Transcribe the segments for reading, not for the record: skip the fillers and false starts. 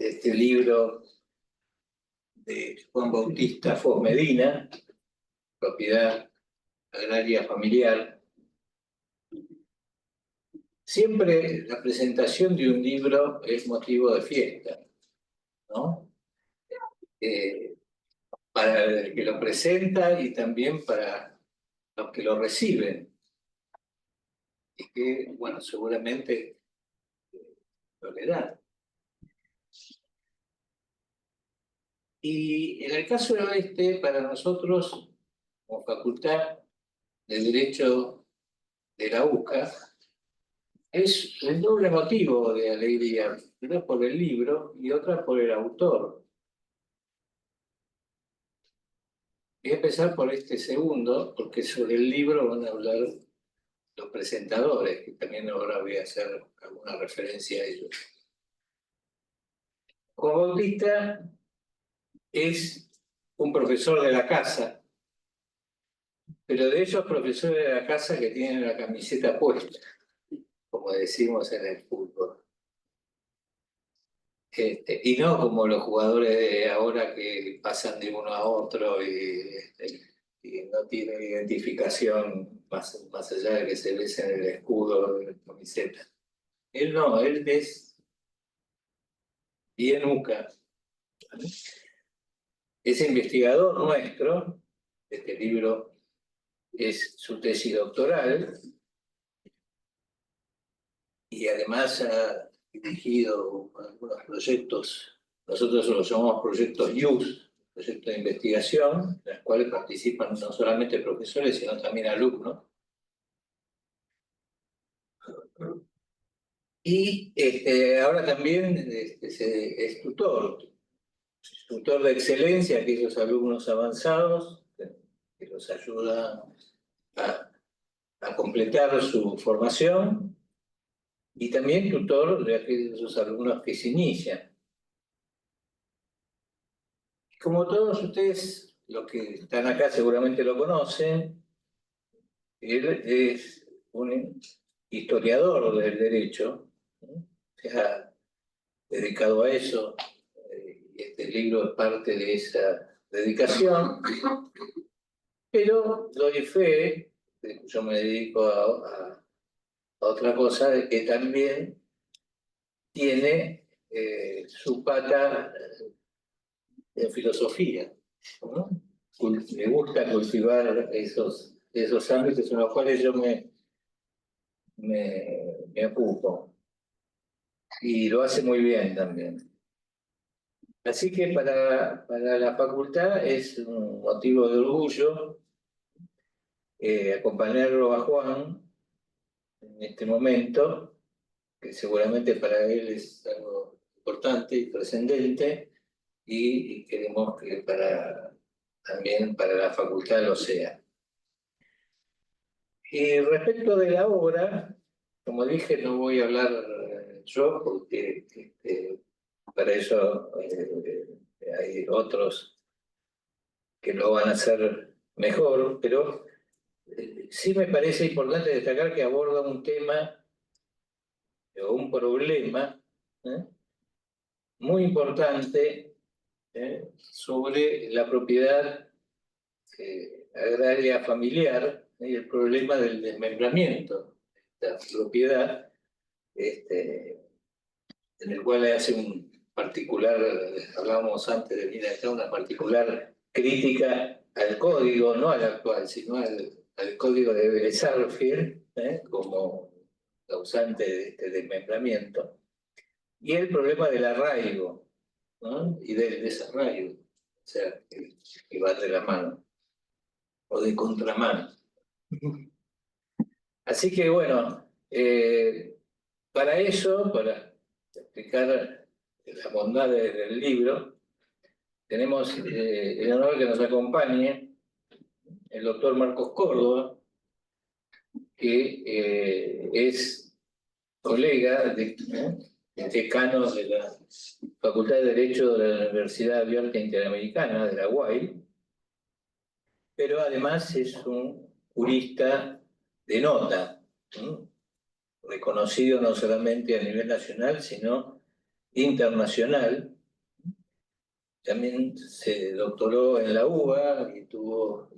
este libro de Juan Bautista Fos Medina, Propiedad Agraria Familiar. Siempre la presentación de un libro es motivo de fiesta, ¿no? Para el que lo presenta y también para los que lo reciben. Y que, bueno, seguramente lo le dan. Y en el caso de para nosotros, como Facultad de Derecho de la UCA, es un doble motivo de alegría, una por el libro y otra por el autor. Voy a empezar por este segundo, porque sobre el libro van a hablar los presentadores, que también ahora voy a hacer alguna referencia a ellos. Juan Bautista es un profesor de la casa, pero de esos profesores de la casa que tienen la camiseta puesta, como decimos en el fútbol. Y no como los jugadores de ahora que pasan de uno a otro y no tienen identificación más allá de que se besen el escudo de la camiseta. Él no, él es bien UCA. Es investigador nuestro, este libro es su tesis doctoral, y además ha dirigido algunos proyectos, nosotros los llamamos proyectos IUS, proyectos de investigación, en los cuales participan no solamente profesores, sino también alumnos. Y ahora también es tutor de excelencia a aquellos alumnos avanzados, que los ayuda a completar su formación, y también tutor de aquellos alumnos que se inician. Como todos ustedes, los que están acá seguramente lo conocen, él es un historiador del derecho, ¿no? Se ha dedicado a eso, y este libro es parte de esa dedicación, pero doy fe, yo me dedico a otra cosa, de que también tiene su pata en filosofía, ¿no? Me gusta cultivar esos ámbitos en los cuales yo me ocupo. Y lo hace muy bien también. Así que para la facultad es un motivo de orgullo acompañarlo a Juan en este momento, que seguramente para él es algo importante y trascendente, y queremos que también para la facultad lo sea. Y respecto de la obra, como dije, no voy a hablar yo, porque para eso hay otros que lo van a hacer mejor, pero sí me parece importante destacar que aborda un tema o un problema muy importante sobre la propiedad agraria familiar y el problema del desmembramiento de la propiedad, en el cual hace un particular, hablábamos antes de venir acá, una particular crítica al código, no al actual, sino al código de Belezárdfield, como causante de este desmembramiento, y el problema del arraigo, ¿no? Y del desarraigo, o sea, que va de la mano o de contramano. Así que bueno, para eso, para explicar las bondades del libro, tenemos el honor que nos acompañe el doctor Marcos Córdoba, que es colega decano de la Facultad de Derecho de la Universidad Abierta Interamericana, de la UAI, pero además es un jurista de nota, reconocido no solamente a nivel nacional, sino internacional. También se doctoró en la UBA y tuvo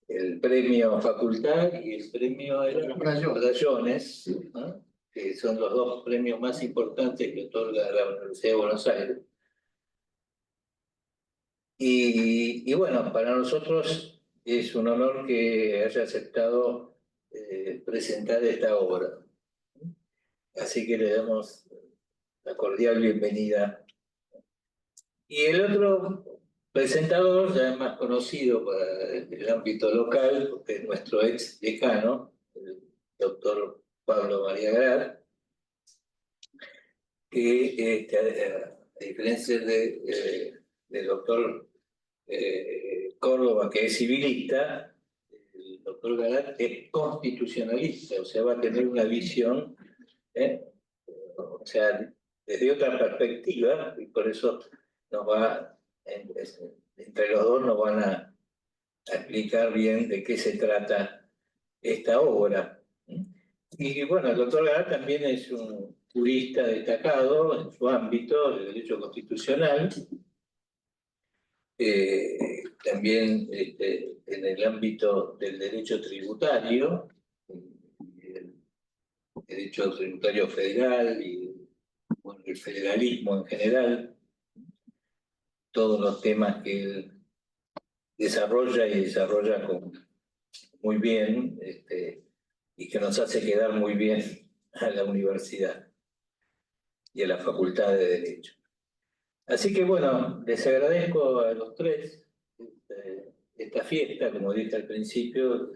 el premio Facultad y el premio Brayones, ¿no? Que son los dos premios más importantes que otorga la Universidad de Buenos Aires. Y bueno, para nosotros es un honor que haya aceptado presentar esta obra. Así que le damos la cordial bienvenida. Y el otro presentador, ya más conocido para el ámbito local, es nuestro ex decano, el doctor Pablo María Grad, que a diferencia del doctor Córdoba, que es civilista, el doctor Grad es constitucionalista, o sea, va a tener una visión, o sea, desde otra perspectiva, y por eso nos va, entre los dos nos van a explicar bien de qué se trata esta obra. Y bueno, el doctor Grad también es un jurista destacado en su ámbito, el derecho constitucional, también en el ámbito del derecho tributario, el derecho tributario federal y bueno, el federalismo en general, todos los temas que él desarrolla y desarrolla muy bien, y que nos hace quedar muy bien a la universidad y a la Facultad de Derecho. Así que bueno, les agradezco a los tres esta fiesta, como dije al principio,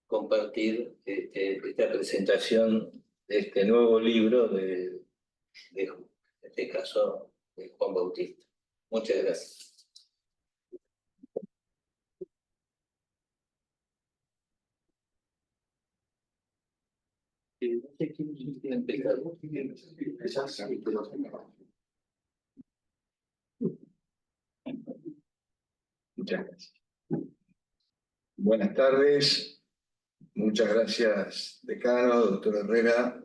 compartir esta presentación de este nuevo libro en este caso, de Juan Bautista. Muchas gracias. No sé quién quiere empezar. Muchas gracias. Buenas tardes. Muchas gracias, decano, doctor Herrera,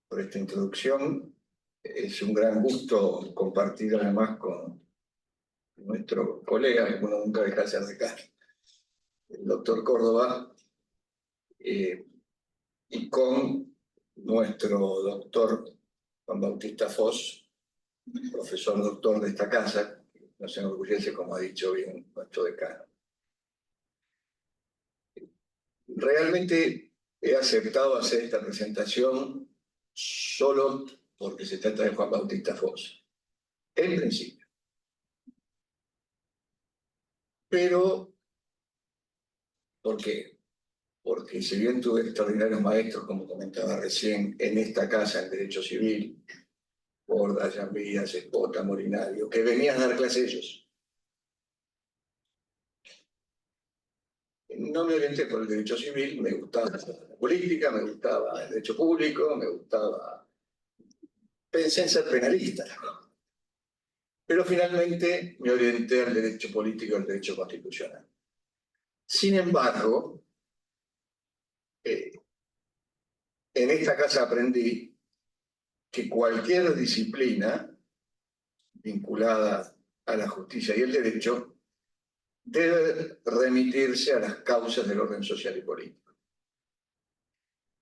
por esta introducción. Es un gran gusto compartir además con nuestro colega, que uno nunca deja de ser decano, el doctor Córdoba, y con nuestro doctor Juan Bautista Foz, profesor doctor de esta casa, que nos enorgullece, como ha dicho bien nuestro decano. Realmente he aceptado hacer esta presentación solo porque se trata de Juan Bautista Foz, en principio. Pero, ¿por qué? Porque si bien tuve extraordinarios maestros, como comentaba recién, en esta casa en Derecho Civil, Borda, Llambías, Espota, Morinario, que venían a dar clases ellos. No me orienté por el derecho civil, me gustaba la política, me gustaba el derecho público, me gustaba... Pensé en ser penalista, pero finalmente me orienté al derecho político y al derecho constitucional. Sin embargo, en esta casa aprendí que cualquier disciplina vinculada a la justicia y el derecho debe remitirse a las causas del orden social y político.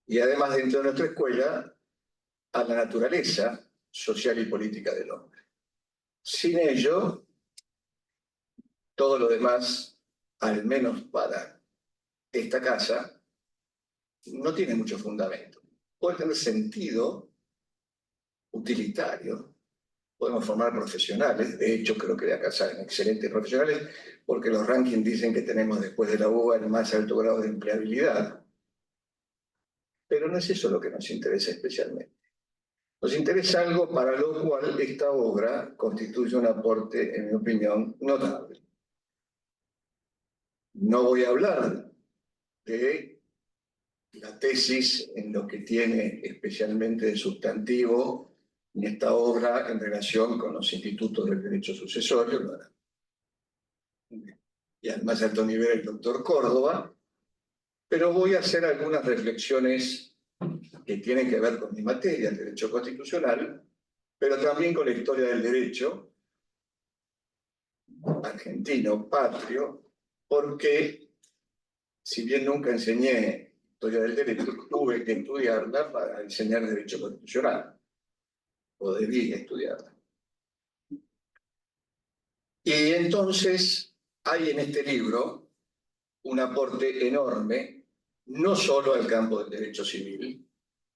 Y además, dentro de nuestra escuela, a la naturaleza social y política del hombre. Sin ello, todo lo demás, al menos para esta casa, no tiene mucho fundamento. Puede tener sentido utilitario, podemos formar profesionales, de hecho creo que de acá salen excelentes profesionales, porque los rankings dicen que tenemos después de la UBA el más alto grado de empleabilidad. Pero no es eso lo que nos interesa especialmente. Nos interesa algo para lo cual esta obra constituye un aporte, en mi opinión, notable. No voy a hablar de la tesis en lo que tiene especialmente de sustantivo en esta obra en relación con los institutos del derecho sucesorio, y al más alto nivel el doctor Córdoba, pero voy a hacer algunas reflexiones que tienen que ver con mi materia, el derecho constitucional, pero también con la historia del derecho argentino, patrio, porque si bien nunca enseñé historia del derecho, tuve que estudiarla para enseñar derecho constitucional, o debí estudiarla. Y entonces hay en este libro un aporte enorme, no solo al campo del derecho civil,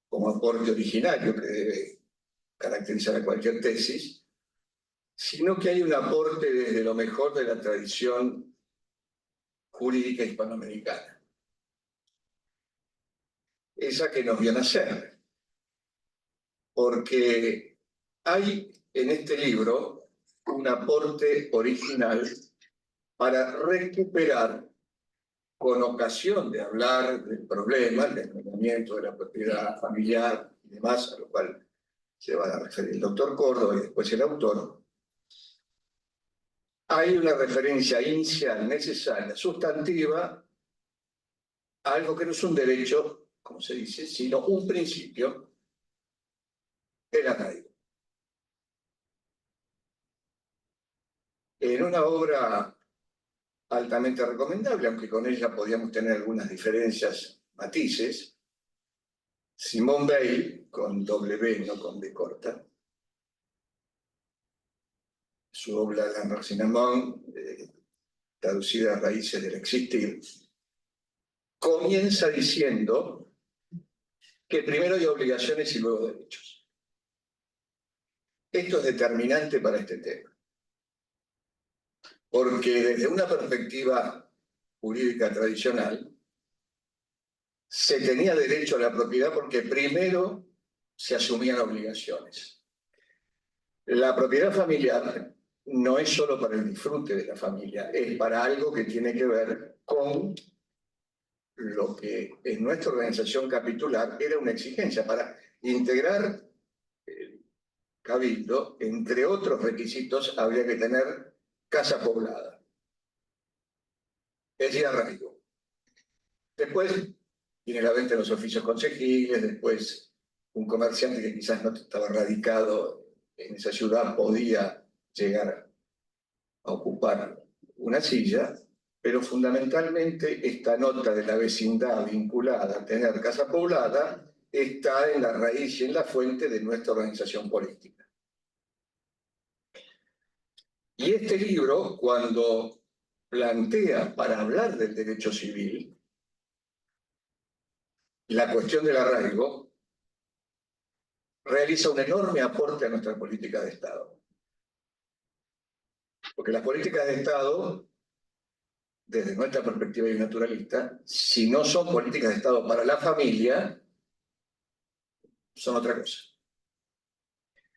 como aporte originario que debe caracterizar a cualquier tesis, sino que hay un aporte desde lo mejor de la tradición jurídica hispanoamericana, esa que nos vio nacer, porque hay en este libro un aporte original para recuperar, con ocasión de hablar del problema, del tratamiento de la propiedad familiar y demás, a lo cual se va a referir el doctor Córdoba y después el autor, hay una referencia inicial, necesaria, sustantiva, a algo que no es un derecho, como se dice, sino un principio, el arraigo. En una obra altamente recomendable, aunque con ella podíamos tener algunas diferencias, matices, Simone Weil, con W, no con D corta, su obra L'Enracinement, traducida a Raíces del Existir, comienza diciendo que primero hay obligaciones y luego derechos. Esto es determinante para este tema, porque desde una perspectiva jurídica tradicional, se tenía derecho a la propiedad porque primero se asumían obligaciones. La propiedad familiar no es solo para el disfrute de la familia, es para algo que tiene que ver con lo que en nuestra organización capitular era una exigencia para integrar el cabildo. Entre otros requisitos habría que tener casa poblada, es decir, arraigo. Después viene la venta de los oficios consejiles, después un comerciante que quizás no estaba radicado en esa ciudad podía llegar a ocupar una silla, pero fundamentalmente esta nota de la vecindad vinculada a tener casa poblada está en la raíz y en la fuente de nuestra organización política. Y este libro, cuando plantea para hablar del derecho civil la cuestión del arraigo, realiza un enorme aporte a nuestra política de Estado. Porque las políticas de Estado, desde nuestra perspectiva y naturalista, si no son políticas de Estado para la familia, son otra cosa.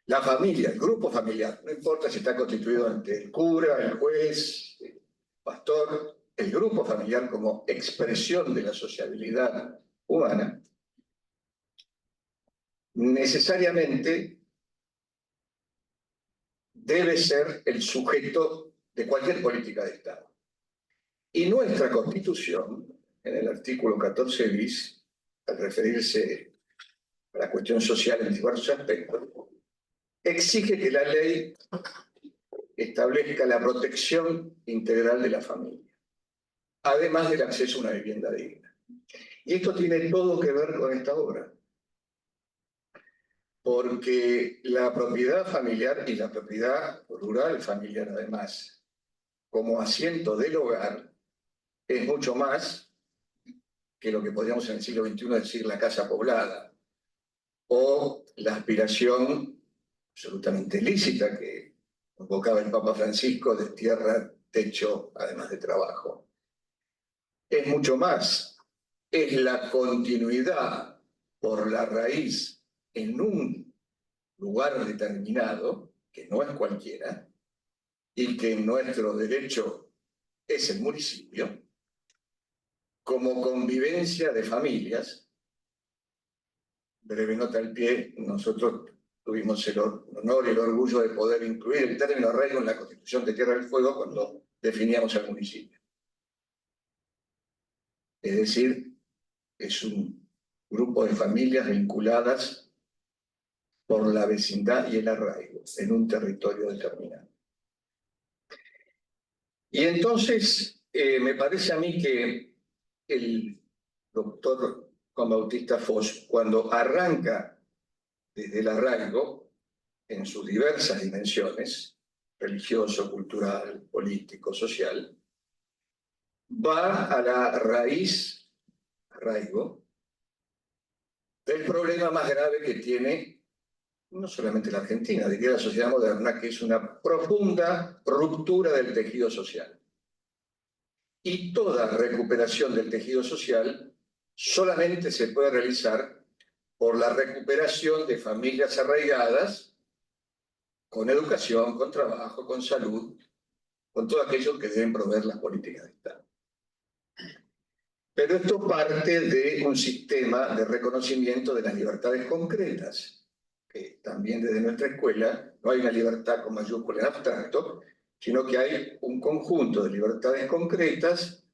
La familia, el grupo familiar, no importa si está constituido ante el cura, el juez, el pastor, el grupo familiar como expresión de la sociabilidad humana, necesariamente debe ser el sujeto de cualquier política de Estado. Y nuestra Constitución, en el artículo 14 bis, al referirse a la cuestión social en diversos aspectos, exige que la ley establezca la protección integral de la familia, además del acceso a una vivienda digna. Y esto tiene todo que ver con esta obra, porque la propiedad familiar y la propiedad rural familiar, además, como asiento del hogar, es mucho más que lo que podríamos en el siglo XXI decir la casa poblada, o la aspiración absolutamente lícita que convocaba el Papa Francisco de tierra, techo, además de trabajo. Es mucho más, es la continuidad por la raíz en un lugar determinado, que no es cualquiera, y que en nuestro derecho es el municipio, como convivencia de familias. Breve nota al pie, nosotros tuvimos el honor y el orgullo de poder incluir el término arraigo en la Constitución de Tierra del Fuego cuando definíamos el municipio. Es decir, es un grupos de familias vinculadas por la vecindad y el arraigo en un territorio determinado. Y entonces me parece a mí que el doctor Juan Bautista Fox, cuando arranca desde el arraigo en sus diversas dimensiones, religioso, cultural, político, social, va a la raíz, arraigo, del problema más grave que tiene no solamente la Argentina, diría la sociedad moderna, que es una profunda ruptura del tejido social. Y toda recuperación del tejido social solamente se puede realizar por la recuperación de familias arraigadas con educación, con trabajo, con salud, con todo aquello que deben proveer las políticas de Estado. Pero esto parte de un sistema de reconocimiento de las libertades concretas, que también desde nuestra escuela no hay una libertad con mayúscula en abstracto, sino que hay un conjunto de libertades concretas,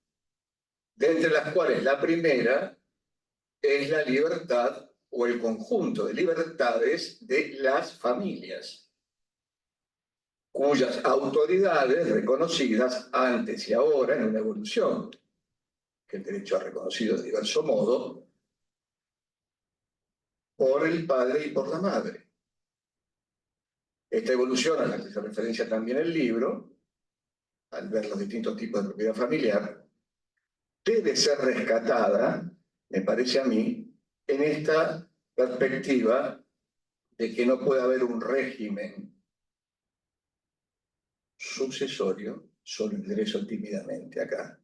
de entre las cuales la primera es la libertad o el conjunto de libertades de las familias, cuyas autoridades reconocidas antes y ahora en una evolución, que el derecho ha reconocido de diverso modo, por el padre y por la madre. Esta evolución, a la que se referencia también el libro, al ver los distintos tipos de propiedad familiar, debe ser rescatada, me parece a mí, en esta perspectiva de que no puede haber un régimen sucesorio, solo ingreso tímidamente acá,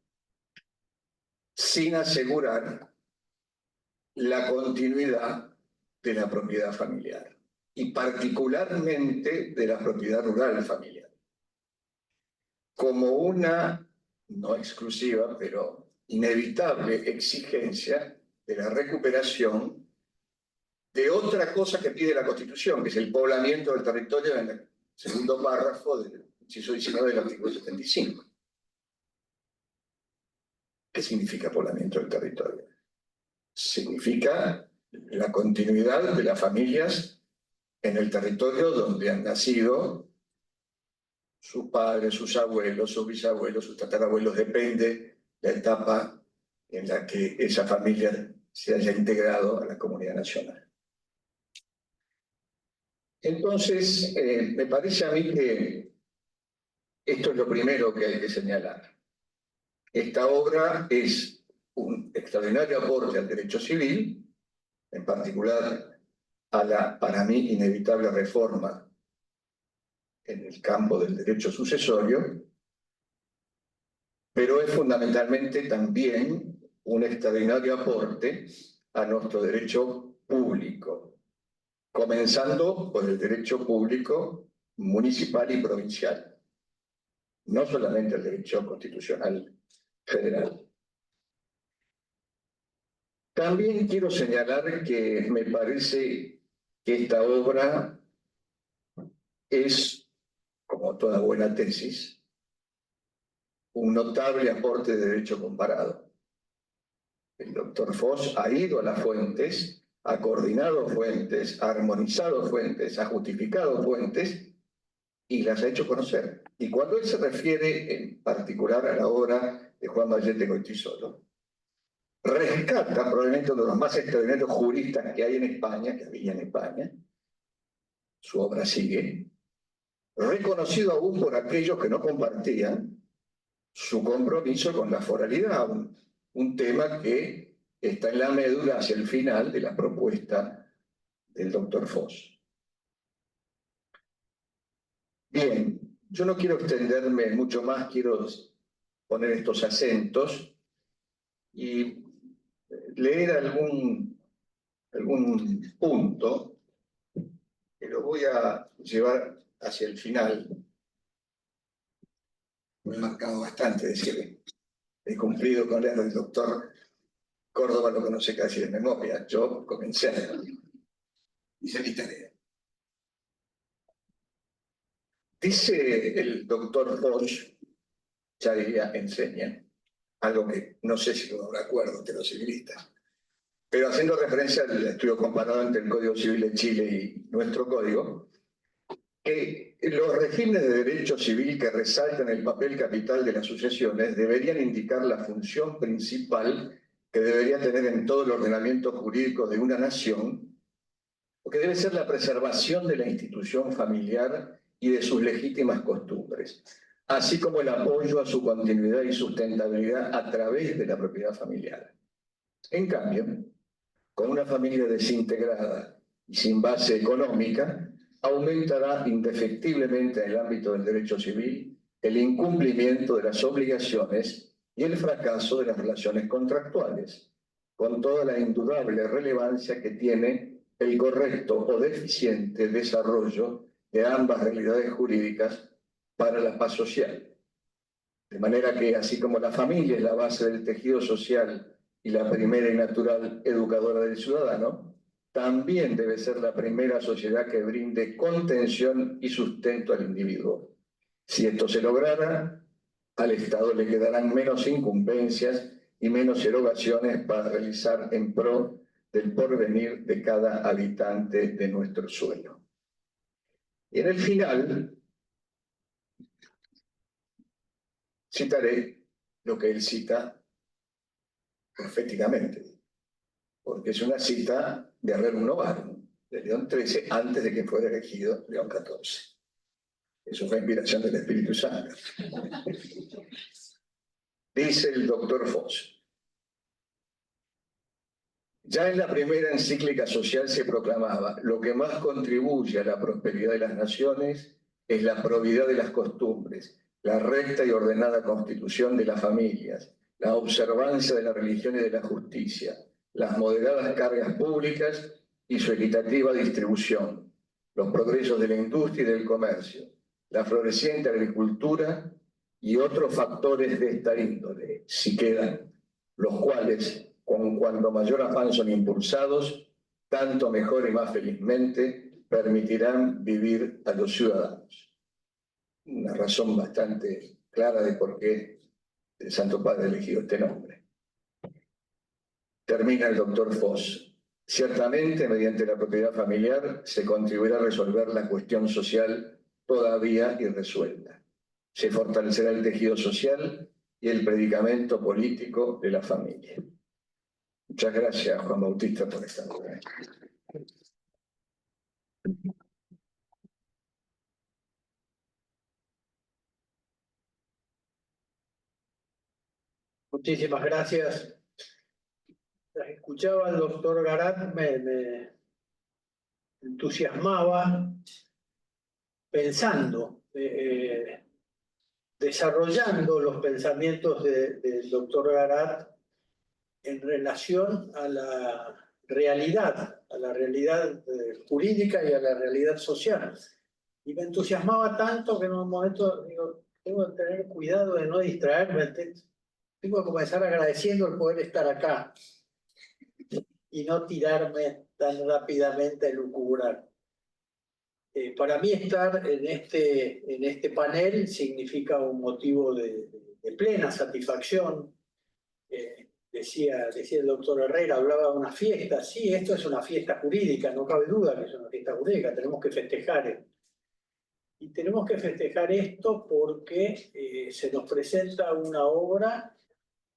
sin asegurar la continuidad de la propiedad familiar y particularmente de la propiedad rural familiar, como una, no exclusiva, pero inevitable exigencia de la recuperación de otra cosa que pide la Constitución, que es el poblamiento del territorio en el segundo párrafo del inciso 19 del artículo 75. ¿Qué significa poblamiento del territorio? Significa la continuidad de las familias en el territorio donde han nacido sus padres, sus abuelos, sus bisabuelos, sus tatarabuelos, depende la etapa en la que esa familia se haya integrado a la comunidad nacional. Entonces, me parece a mí que esto es lo primero que hay que señalar. Esta obra es un extraordinario aporte al derecho civil, en particular a la, para mí, inevitable reforma en el campo del derecho sucesorio, pero es fundamentalmente también un extraordinario aporte a nuestro derecho público, comenzando por el derecho público municipal y provincial, no solamente el derecho constitucional federal. También quiero señalar que me parece que esta obra es, como toda buena tesis, un notable aporte de derecho comparado. El doctor Fox ha ido a las fuentes, ha coordinado fuentes, ha armonizado fuentes, ha justificado fuentes y las ha hecho conocer. Y cuando él se refiere en particular a la obra de Juan Vallete Goytisolo, rescata probablemente uno de los más extraordinarios juristas que hay en España, que había en España, su obra sigue, reconocido aún por aquellos que no compartían su compromiso con la foralidad, un tema que está en la médula hacia el final de la propuesta del doctor Fox. Bien, yo no quiero extenderme mucho más, quiero poner estos acentos y leer algún punto que lo voy a llevar hacia el final. Me he marcado bastante, decir, he cumplido con leer del doctor Córdoba, lo conoce casi de memoria. Yo comencé, hice mi tarea. Dice el doctor Bosch, ya enseña, algo que no sé si lo recuerdo de los civilistas, pero haciendo referencia al estudio comparado entre el Código Civil de Chile y nuestro código, que los regímenes de derecho civil que resaltan el papel capital de las sucesiones deberían indicar la función principal que debería tener en todo el ordenamiento jurídico de una nación, porque debe ser la preservación de la institución familiar y de sus legítimas costumbres, así como el apoyo a su continuidad y sustentabilidad a través de la propiedad familiar. En cambio, con una familia desintegrada y sin base económica, aumentará indefectiblemente en el ámbito del derecho civil el incumplimiento de las obligaciones y el fracaso de las relaciones contractuales, con toda la indudable relevancia que tiene el correcto o deficiente desarrollo de ambas realidades jurídicas para la paz social. De manera que, así como la familia es la base del tejido social y la primera y natural educadora del ciudadano, también debe ser la primera sociedad que brinde contención y sustento al individuo. Si esto se lograra, al Estado le quedarán menos incumbencias y menos erogaciones para realizar en pro del porvenir de cada habitante de nuestro suelo. Y en el final, citaré lo que él cita proféticamente, porque es una cita de Rerum Novarum, de León XIII, antes de que fuera elegido León XIV. Eso fue inspiración del Espíritu Santo. Dice el doctor Foss: ya en la primera encíclica social se proclamaba: lo que más contribuye a la prosperidad de las naciones es la probidad de las costumbres, la recta y ordenada constitución de las familias, la observancia de la religión y de la justicia, las moderadas cargas públicas y su equitativa distribución, los progresos de la industria y del comercio, la floreciente agricultura y otros factores de esta índole, si quedan, los cuales, con cuanto mayor afán son impulsados, tanto mejor y más felizmente permitirán vivir a los ciudadanos. Una razón bastante clara de por qué el Santo Padre ha elegido este nombre. Termina el doctor Foss: ciertamente, mediante la propiedad familiar se contribuirá a resolver la cuestión social todavía irresuelta. Se fortalecerá el tejido social y el predicamento político de la familia. Muchas gracias, Juan Bautista, por esta obra. Muchísimas gracias. Tras escuchaba al doctor Garat, me entusiasmaba pensando, desarrollando los pensamientos del doctor Garat en relación a la realidad jurídica y a la realidad social. Y me entusiasmaba tanto que en un momento digo, tengo que tener cuidado de no distraerme. Tengo que comenzar agradeciendo el poder estar acá y no tirarme tan rápidamente a elucubrar. Para mí estar en este panel significa un motivo de plena satisfacción. Decía el doctor Herrera, hablaba de una fiesta. Sí, esto es una fiesta jurídica, no cabe duda que es una fiesta jurídica, tenemos que festejar. Y tenemos que festejar esto porque se nos presenta una obra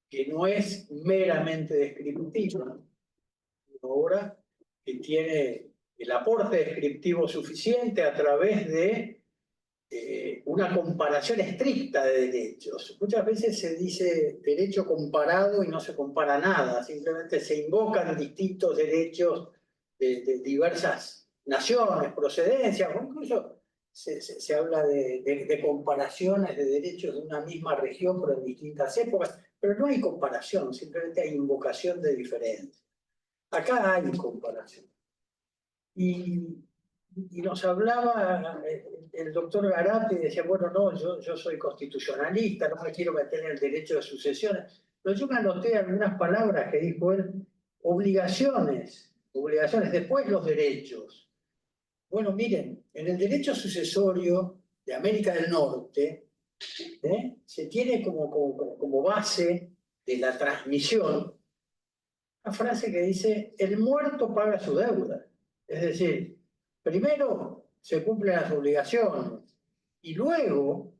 que no es meramente descriptiva, una obra que tiene el aporte descriptivo suficiente a través de una comparación estricta de derechos. Muchas veces se dice derecho comparado y no se compara nada, simplemente se invocan distintos derechos de diversas naciones, procedencias, o incluso se habla de comparaciones de derechos de una misma región pero en distintas épocas, pero no hay comparación, simplemente hay invocación de diferencias. Acá hay comparación. Y nos hablaba el doctor Garat y decía, bueno, no, yo soy constitucionalista, no me quiero meter en el derecho de sucesiones. Pero yo me anoté algunas palabras que dijo él: obligaciones, después los derechos. Bueno, miren, en el derecho sucesorio de América del Norte se tiene como base de la transmisión una frase que dice, el muerto paga su deuda. Es decir, primero se cumplen las obligaciones y luego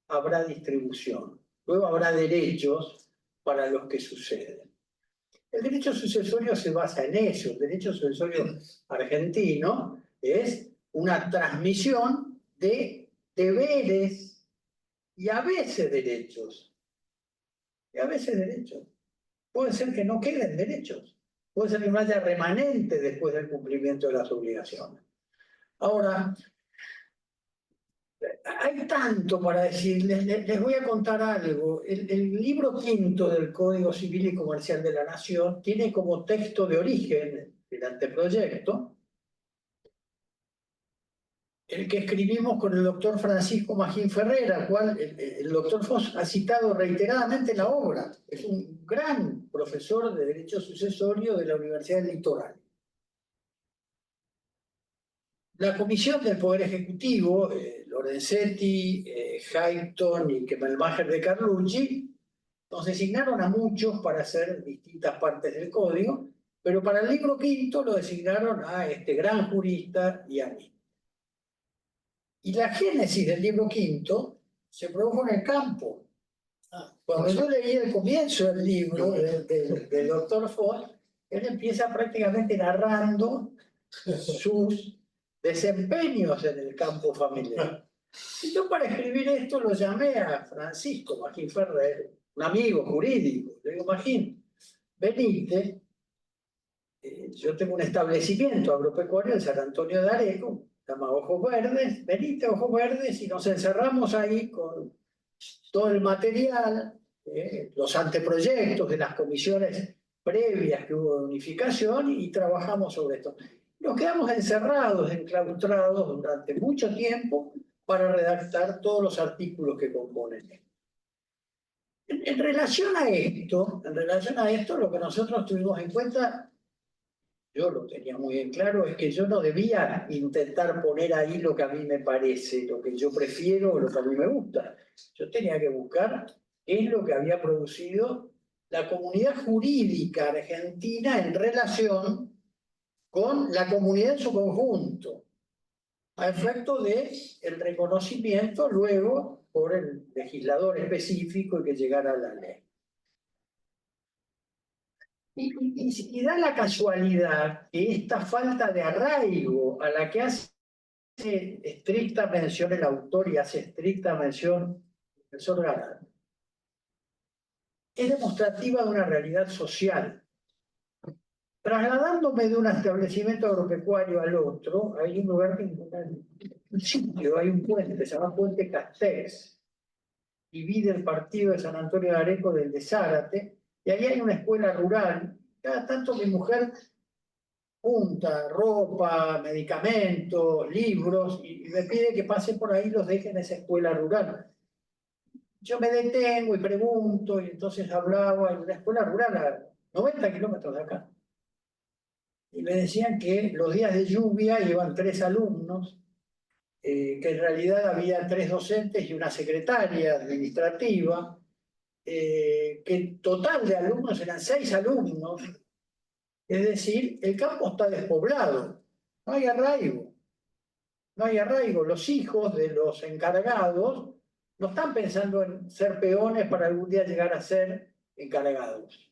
habrá distribución, luego habrá derechos para los que suceden. El derecho sucesorio se basa en eso. El derecho sucesorio argentino es una transmisión de deberes y a veces derechos. Y a veces derechos. Puede ser que no queden derechos. Puede ser que no haya remanente después del cumplimiento de las obligaciones. Ahora, hay tanto para decirles, les voy a contar algo. El libro quinto del Código Civil y Comercial de la Nación tiene como texto de origen el anteproyecto, el que escribimos con el doctor Francisco Magín Ferrera, cual el doctor Foss ha citado reiteradamente en la obra. Es un gran profesor de Derecho Sucesorio de la Universidad del Litoral. La Comisión del Poder Ejecutivo, Lorenzetti, Hayton y Kemmelmacher de Carlucci, nos designaron a muchos para hacer distintas partes del código, pero para el libro quinto lo designaron a este gran jurista y a mí. Y la génesis del libro quinto se produjo en el campo. Cuando yo leí el comienzo del libro del doctor Foss, él empieza prácticamente narrando sus desempeños en el campo familiar. Y yo para escribir esto lo llamé a Francisco Magín Ferrer, un amigo jurídico. Le digo, Magín, venite, yo tengo un establecimiento agropecuario en San Antonio de Areco, se llama Ojos Verdes, venite Ojos Verdes y nos encerramos ahí con todo el material, los anteproyectos de las comisiones previas que hubo de unificación y trabajamos sobre esto. Nos quedamos encerrados, enclaustrados durante mucho tiempo para redactar todos los artículos que componen esto. En relación a esto, lo que nosotros tuvimos en cuenta, yo lo tenía muy bien claro, es que yo no debía intentar poner ahí lo que a mí me parece, lo que yo prefiero o lo que a mí me gusta. Yo tenía que buscar qué es lo que había producido la comunidad jurídica argentina en relación con la comunidad en su conjunto, a efecto de el reconocimiento luego por el legislador específico y que llegara a la ley. Y da la casualidad que esta falta de arraigo a la que hace estricta mención el autor y hace estricta mención el profesor Garat, es demostrativa de una realidad social. Trasladándome de un establecimiento agropecuario al otro, hay un lugar, un sitio, hay un puente, se llama Puente Castex, divide el partido de San Antonio de Areco del de Zárate, y ahí hay una escuela rural. Cada tanto mi mujer junta ropa, medicamentos, libros, y me pide que pase por ahí y los deje en esa escuela rural. Yo me detengo y pregunto, y entonces hablaba en una escuela rural a 90 kilómetros de acá. Y me decían que los días de lluvia iban 3 alumnos, que en realidad había 3 docentes y una secretaria administrativa, que el total de alumnos eran 6 alumnos. Es decir, el campo está despoblado, no hay arraigo. No hay arraigo. Los hijos de los encargados no están pensando en ser peones para algún día llegar a ser encargados.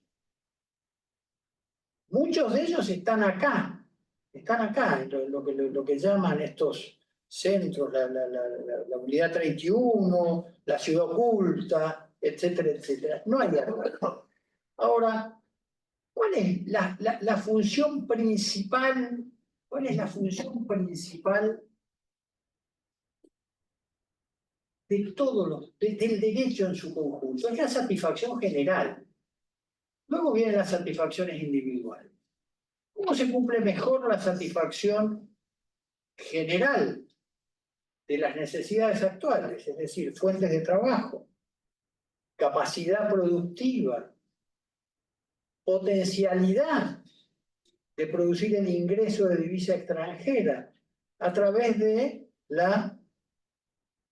Muchos de ellos están acá, en lo que llaman estos centros, la unidad 31, la ciudad oculta, etcétera, etcétera. No hay arraigo. Ahora, ¿cuál es la función principal? ¿Cuál es la función principal de del derecho en su conjunto? Es la satisfacción general. Luego vienen las satisfacciones individuales. ¿Cómo se cumple mejor la satisfacción general de las necesidades actuales? Es decir, fuentes de trabajo, capacidad productiva, potencialidad de producir el ingreso de divisa extranjera a través de la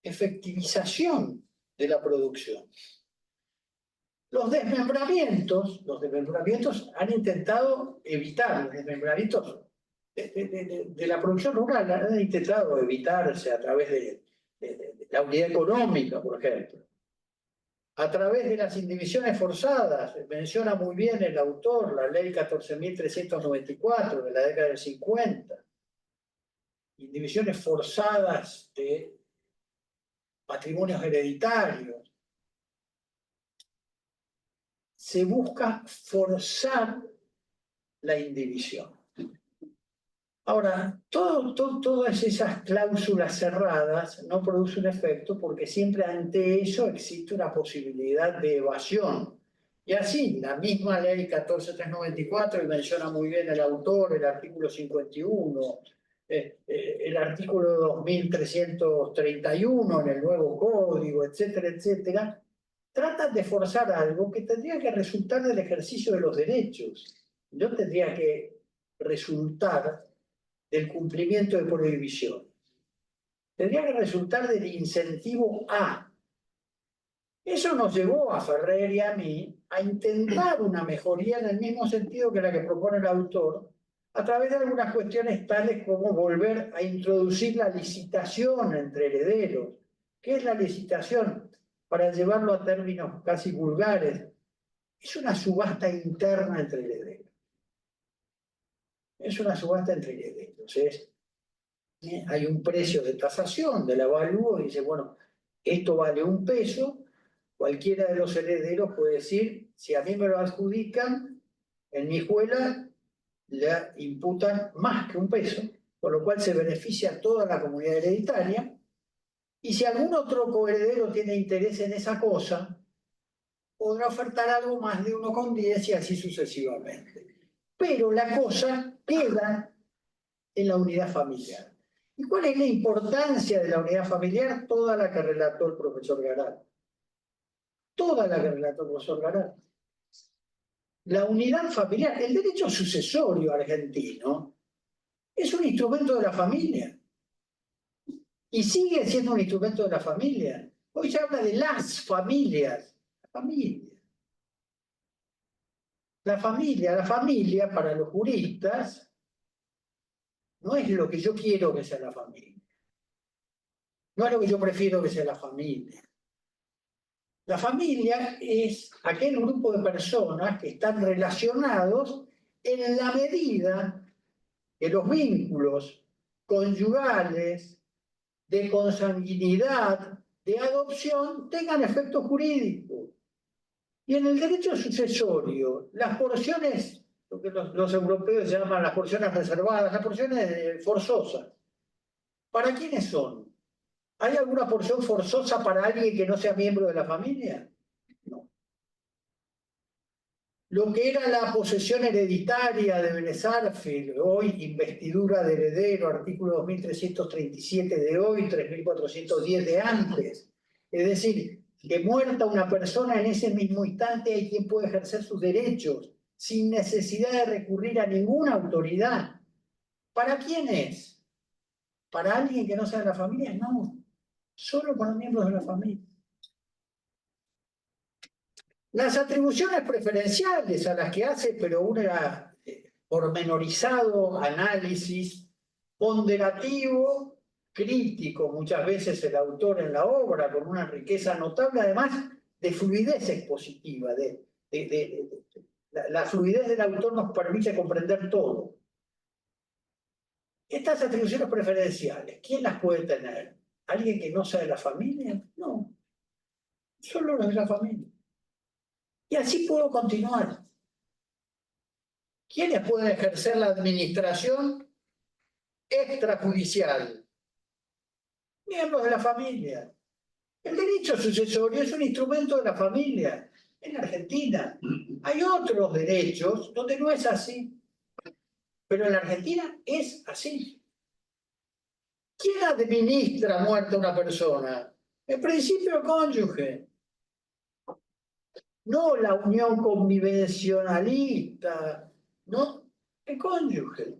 efectivización de la producción. Los desmembramientos han intentado evitar los desmembramientos de la producción rural, han intentado evitarse a través de la unidad económica, por ejemplo, a través de las indivisiones forzadas. Menciona muy bien el autor la ley 14.394 de la década del 50, indivisiones forzadas de patrimonios hereditarios. Se busca forzar la indivisión. Ahora, todas esas cláusulas cerradas no producen efecto porque siempre ante eso existe una posibilidad de evasión. Y así, la misma ley 14.394, y menciona muy bien el autor, el artículo 51, el artículo 2331 en el nuevo código, etcétera, etcétera, tratan de forzar algo que tendría que resultar del ejercicio de los derechos. No tendría que resultar del cumplimiento de prohibiciones. Tendría que resultar del incentivo a. Eso nos llevó a Ferrer y a mí a intentar una mejoría en el mismo sentido que la que propone el autor, a través de algunas cuestiones tales como volver a introducir la licitación entre herederos. ¿Qué es la licitación? Para llevarlo a términos casi vulgares, es una subasta interna entre herederos. Es una subasta entre herederos. Hay un precio de tasación del avalúo y dice, bueno, esto vale $1, cualquiera de los herederos puede decir, si a mí me lo adjudican, en mi escuela le imputan más que $1, con lo cual se beneficia a toda la comunidad hereditaria. Y si algún otro coheredero tiene interés en esa cosa, podrá ofertar algo más de 1,10 y así sucesivamente. Pero la cosa queda en la unidad familiar. ¿Y cuál es la importancia de la unidad familiar? Toda la que relató el profesor Garat. Toda la que relató el profesor Garat. La unidad familiar, el derecho sucesorio argentino, es un instrumento de la familia. Y sigue siendo un instrumento de la familia. Hoy se habla de las familias. La familia para los juristas no es lo que yo quiero que sea la familia. No es lo que yo prefiero que sea la familia. La familia es aquel grupo de personas que están relacionados en la medida que los vínculos conyugales, de consanguinidad, de adopción, tengan efecto jurídico. Y en el derecho sucesorio, las porciones, lo que los europeos llaman las porciones reservadas, las porciones forzosas, ¿para quiénes son? ¿Hay alguna porción forzosa para alguien que no sea miembro de la familia? No. Lo que era la posesión hereditaria de Vélez-Sarsfield, hoy investidura de heredero, artículo 2337 de hoy, 3410 de antes. Es decir, que muerta una persona en ese mismo instante hay quien puede ejercer sus derechos sin necesidad de recurrir a ninguna autoridad. ¿Para quién es? ¿Para alguien que no sea de la familia? No. Solo para miembros de la familia. Las atribuciones preferenciales a las que hace, pero un pormenorizado análisis ponderativo, crítico, muchas veces el autor en la obra, con una riqueza notable, además de fluidez expositiva. La fluidez del autor nos permite comprender todo. Estas atribuciones preferenciales, ¿quién las puede tener? ¿Alguien que no sea de la familia? No. Solo los de la familia. Y así puedo continuar. ¿Quiénes pueden ejercer la administración extrajudicial? Miembros de la familia. El derecho sucesorio es un instrumento de la familia. En Argentina hay otros derechos donde no es así. Pero en la Argentina es así. ¿Quién administra muerta una persona? En principio el cónyuge. No la unión convivencionalista, no, el cónyuge.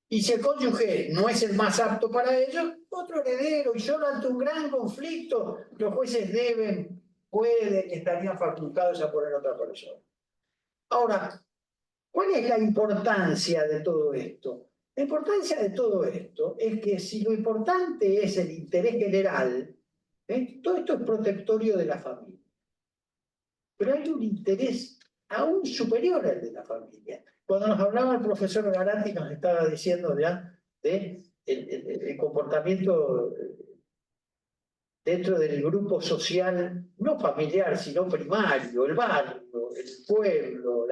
Y si el cónyuge no es el más apto para ello, otro heredero. Y solo ante un gran conflicto, los jueces deben pueden y estarían facultados a poner a otra persona. Ahora, ¿cuál es la importancia de todo esto? La importancia de todo esto es que si lo importante es el interés general, todo esto es protectorio de la familia. Pero hay un interés aún superior al de la familia. Cuando nos hablaba el profesor Garatti, nos estaba diciendo ya de el comportamiento dentro del grupo social, no familiar, sino primario, el barrio, el pueblo,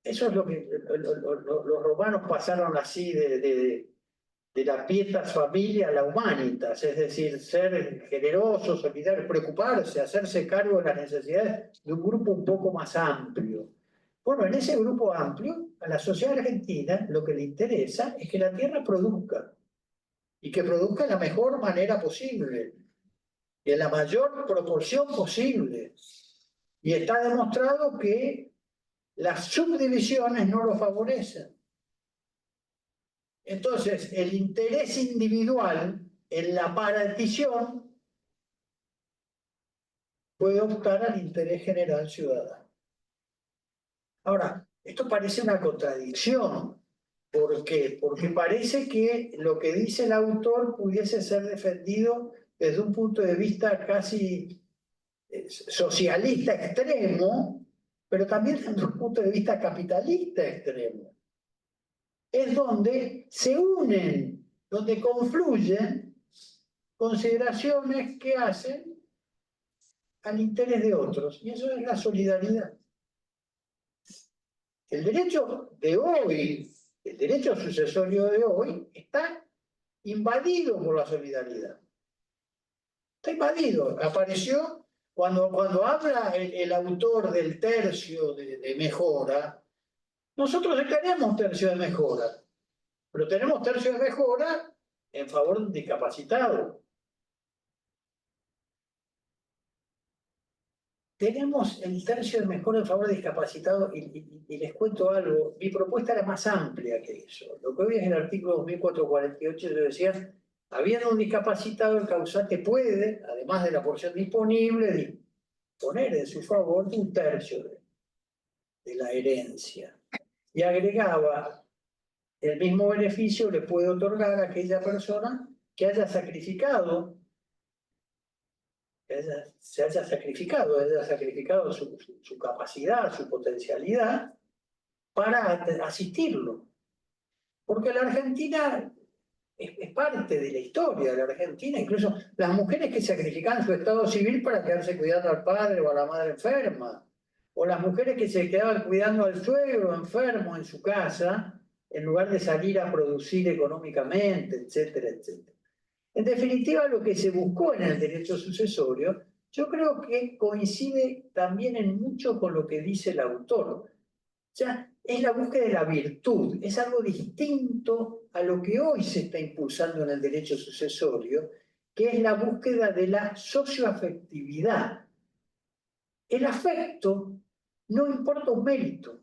eso es lo que los romanos pasaron así de la pietas familia a la humanitas, es decir, ser generosos, solidarios, preocuparse, hacerse cargo de las necesidades de un grupo un poco más amplio. Bueno, en ese grupo amplio, a la sociedad argentina lo que le interesa es que la tierra produzca, y que produzca de la mejor manera posible, y en la mayor proporción posible. Y está demostrado que las subdivisiones no lo favorecen. Entonces, el interés individual en la partición puede optar al interés general ciudadano. Ahora, esto parece una contradicción. ¿Por qué? Porque parece que lo que dice el autor pudiese ser defendido desde un punto de vista casi socialista extremo, pero también desde un punto de vista capitalista extremo. Es donde se unen, donde confluyen consideraciones que hacen al interés de otros, y eso es la solidaridad. El derecho de hoy, el derecho sucesorio de hoy, está invadido por la solidaridad. Está invadido. Apareció cuando habla el autor del tercio de mejora. Nosotros tenemos tercio de mejora, pero tenemos tercio de mejora en favor de un discapacitado. Tenemos el tercio de mejora en favor de discapacitados y les cuento algo. Mi propuesta era más amplia que eso. Lo que hoy es el artículo 2448, yo decía, habiendo un discapacitado, el causante puede, además de la porción disponible, disponer en su favor de un tercio de la herencia. Y agregaba, el mismo beneficio le puede otorgar a aquella persona que haya sacrificado se haya sacrificado su capacidad, su potencialidad para asistirlo. Porque la Argentina es parte de la historia de la Argentina, incluso las mujeres que sacrificaban su estado civil para quedarse cuidando al padre o a la madre enferma, o las mujeres que se quedaban cuidando al suegro enfermo en su casa, en lugar de salir a producir económicamente, etcétera, etcétera. En definitiva, lo que se buscó en el derecho sucesorio, yo creo que coincide también en mucho con lo que dice el autor. O sea, es la búsqueda de la virtud, es algo distinto a lo que hoy se está impulsando en el derecho sucesorio, que es la búsqueda de la socioafectividad. El afecto no importa un mérito,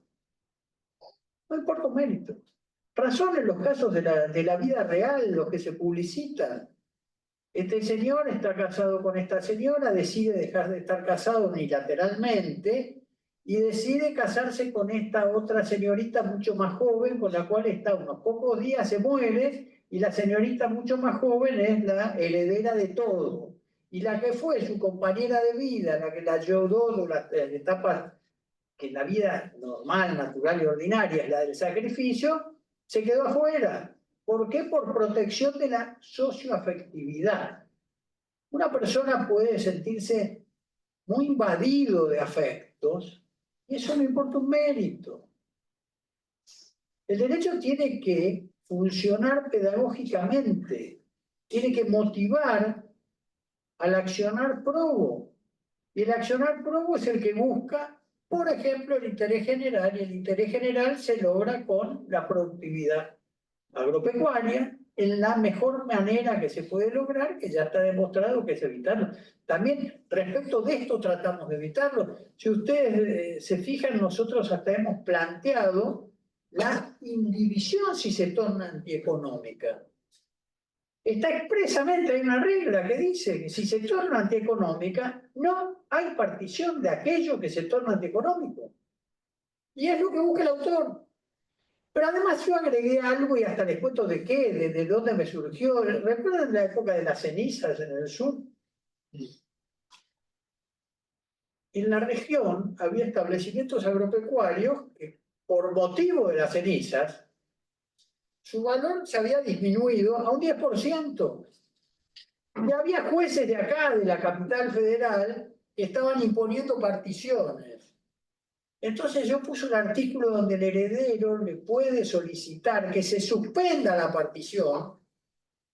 no importa un mérito. Razón en los casos de la vida real, los que se publicitan. Este señor está casado con esta señora, decide dejar de estar casado unilateralmente y decide casarse con esta otra señorita mucho más joven, con la cual está unos pocos días, se muere, y la señorita mucho más joven es la heredera de todo. Y la que fue su compañera de vida, la que la ayudó durante las etapas que en la vida normal, natural y ordinaria es la del sacrificio, se quedó afuera. ¿Por qué? Por protección de la socioafectividad. Una persona puede sentirse muy invadido de afectos y eso no importa un mérito. El derecho tiene que funcionar pedagógicamente, tiene que motivar al accionar probo. Y el accionar probo es el que busca, por ejemplo, el interés general, y el interés general se logra con la productividad agropecuaria en la mejor manera que se puede lograr, que ya está demostrado que es evitarlo. También respecto de esto tratamos de evitarlo. Si ustedes se fijan, nosotros hasta hemos planteado la indivisión si se torna antieconómica. Está expresamente, hay una regla que dice que si se torna antieconómica, no hay partición de aquello que se torna antieconómico. Y es lo que busca el autor. Pero además yo agregué algo y hasta les cuento de qué, de dónde me surgió. ¿Recuerdan la época de las cenizas en el sur? En la región había establecimientos agropecuarios que, por motivo de las cenizas, su valor se había disminuido a un 10%. Y había jueces de acá, de la capital federal, que estaban imponiendo particiones. Entonces yo puse un artículo donde el heredero le puede solicitar que se suspenda la partición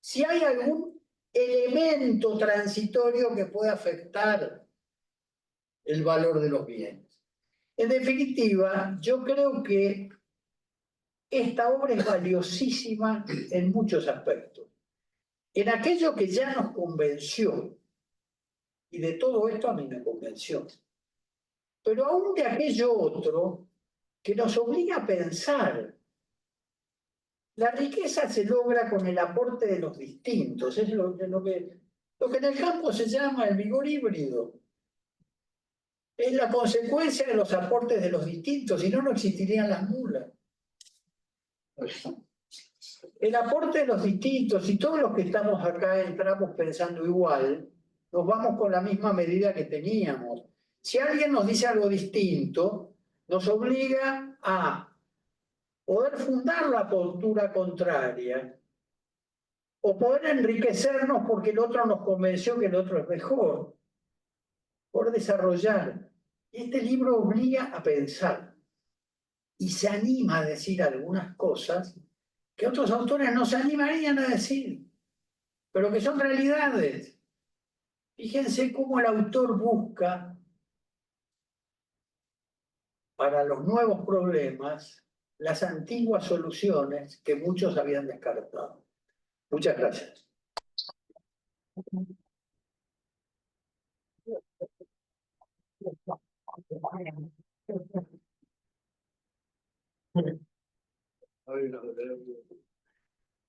si hay algún elemento transitorio que pueda afectar el valor de los bienes. En definitiva, yo creo que esta obra es valiosísima en muchos aspectos. En aquello que ya nos convenció, y de todo esto a mí me convenció, pero aún de aquello otro que nos obliga a pensar. La riqueza se logra con el aporte de los distintos, es lo que en el campo se llama el vigor híbrido. Es la consecuencia de los aportes de los distintos, si no, no existirían las mulas. El aporte de los distintos, y todos los que estamos acá entramos pensando igual, nos vamos con la misma medida que teníamos. Si alguien nos dice algo distinto, nos obliga a poder fundar la postura contraria o poder enriquecernos porque el otro nos convenció que el otro es mejor, por desarrollar. Este libro obliga a pensar y se anima a decir algunas cosas que otros autores no se animarían a decir, pero que son realidades. Fíjense cómo el autor busca para los nuevos problemas las antiguas soluciones que muchos habían descartado. Muchas gracias.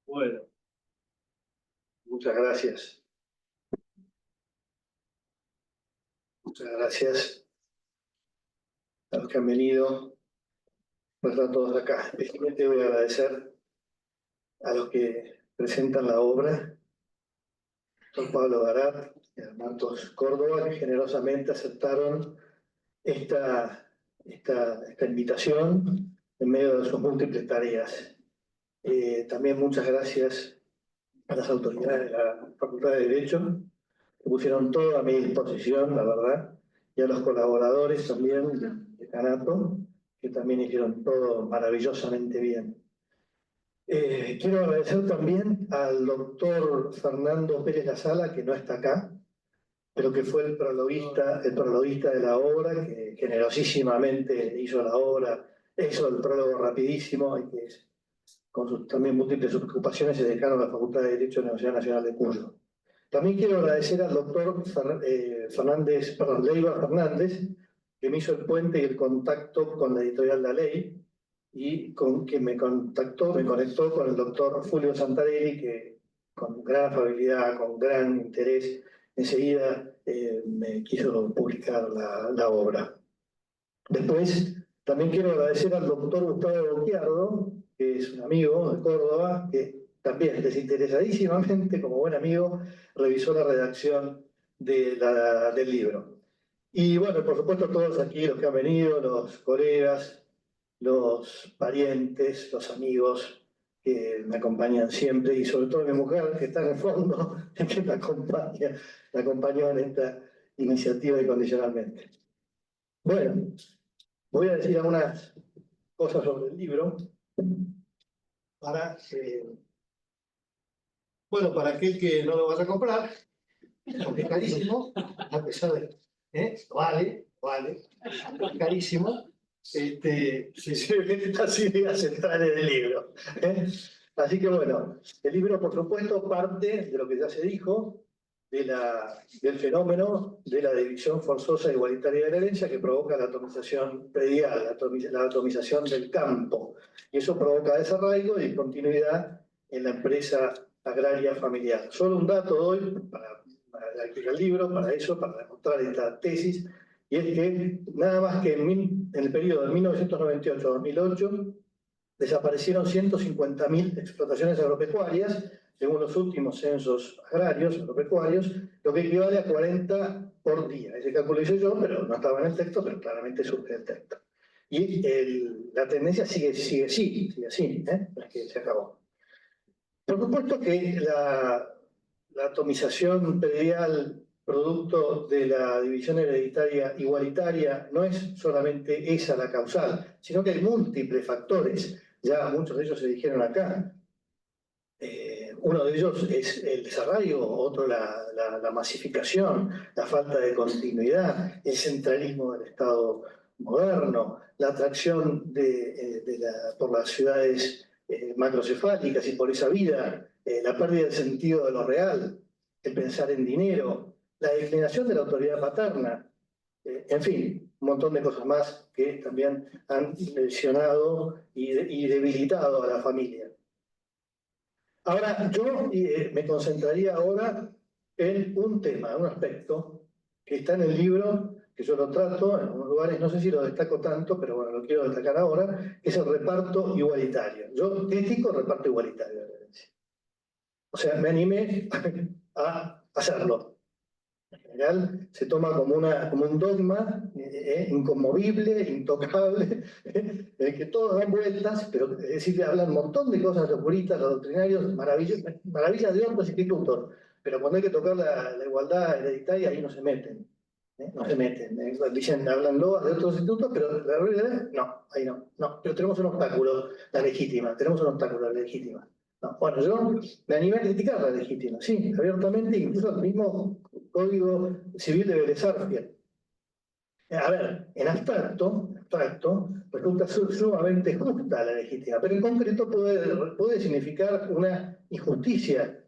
Bueno, muchas gracias. Muchas gracias a los que han venido, pues a todos acá. Especialmente voy a agradecer a los que presentan la obra, don Pablo Garat y a Marcos Córdoba, que generosamente aceptaron esta invitación en medio de sus múltiples tareas. También muchas gracias a las autoridades de la Facultad de Derecho, que pusieron todo a mi disposición, la verdad, y a los colaboradores también del decanato, que también hicieron todo maravillosamente bien. Quiero agradecer también al doctor Fernando Pérez Lazala, que no está acá, pero que fue el prologuista de la obra, que generosísimamente hizo la obra, hizo el prólogo rapidísimo, y que con sus también múltiples ocupaciones es decano de la Facultad de Derecho de la Universidad Nacional de Cuyo. También quiero agradecer al doctor Leiva Fernández, que me hizo el puente y el contacto con la editorial La Ley, y que me conectó con el doctor Fulvio Santarelli, que con gran afabilidad, con gran interés, enseguida me quiso publicar la obra. Después, también quiero agradecer al doctor Gustavo Boquiardo, que es un amigo de Córdoba, que también desinteresadísimamente, como buen amigo, revisó la redacción del libro. Y bueno, por supuesto, todos aquí los que han venido, los colegas, los parientes, los amigos que me acompañan siempre, y sobre todo mi mujer, que está en el fondo, que me acompañó en esta iniciativa incondicionalmente. Bueno, voy a decir algunas cosas sobre el libro para aquel que no lo vaya a comprar, porque es carísimo, a pesar de vale, es carísimo. Las ideas centrales del libro. Así que bueno, el libro por supuesto parte de lo que ya se dijo, del fenómeno de la división forzosa e igualitaria de la herencia que provoca la atomización predial, la atomización del campo. Y eso provoca desarraigo y discontinuidad en la empresa agraria familiar. Solo un dato doy para el libro, para eso, para demostrar esta tesis, y es que nada más que en el periodo de 1998 a 2008 desaparecieron 150.000 explotaciones agropecuarias, según los últimos censos agrarios agropecuarios, lo que equivale a 40 por día. Ese cálculo hice yo, pero no estaba en el texto, pero claramente surge el texto. Y la tendencia sigue así, no es que se acabó. Por supuesto que la atomización predial producto de la división hereditaria igualitaria no es solamente esa la causal, sino que hay múltiples factores. Ya muchos de ellos se dijeron acá. Uno de ellos es el desarraigo, otro la masificación, la falta de continuidad, el centralismo del Estado moderno, la atracción por las ciudades macrocefálicas y por esa vida, la pérdida del sentido de lo real, el pensar en dinero, la declinación de la autoridad paterna, en fin, un montón de cosas más que también han lesionado y debilitado a la familia. Ahora, yo me concentraría ahora en un tema, un aspecto que está en el libro, que yo lo trato en algunos lugares, no sé si lo destaco tanto, pero bueno, lo quiero destacar ahora, que es el reparto igualitario. Yo critico el reparto igualitario de la herencia. O sea, me animé a hacerlo. En general se toma como un dogma inconmovible, intocable, en el que todos dan vueltas, pero es decir, hablan un montón de cosas los puristas, los doctrinarios, maravillas de otros institutos, pero cuando hay que tocar la igualdad hereditaria, ahí no se meten. No se meten. Dicen, hablan loas de otros institutos, pero la realidad, no, ahí no. Pero tenemos un obstáculo, la legítima, la legítima. No, bueno, yo me animé a criticar la legítima, sí, abiertamente, incluso el mismo Código Civil de Vélez Sarsfield. A ver, en abstracto, resulta sumamente justa la legítima, pero en concreto puede significar una injusticia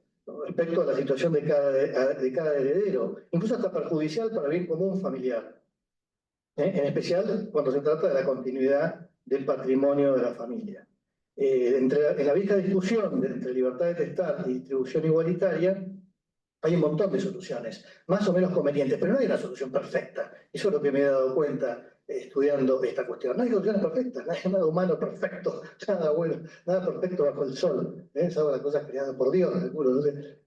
respecto a la situación de cada heredero, incluso hasta perjudicial para el bien común familiar. En especial cuando se trata de la continuidad del patrimonio de la familia. En la vieja discusión entre libertad de testar y distribución igualitaria, hay un montón de soluciones, más o menos convenientes, pero no hay una solución perfecta. Eso es lo que me he dado cuenta estudiando esta cuestión. No hay soluciones perfectas, no hay nada humano perfecto, nada bueno, nada perfecto bajo el sol. Salvo las cosas creadas por Dios, seguro, no sé,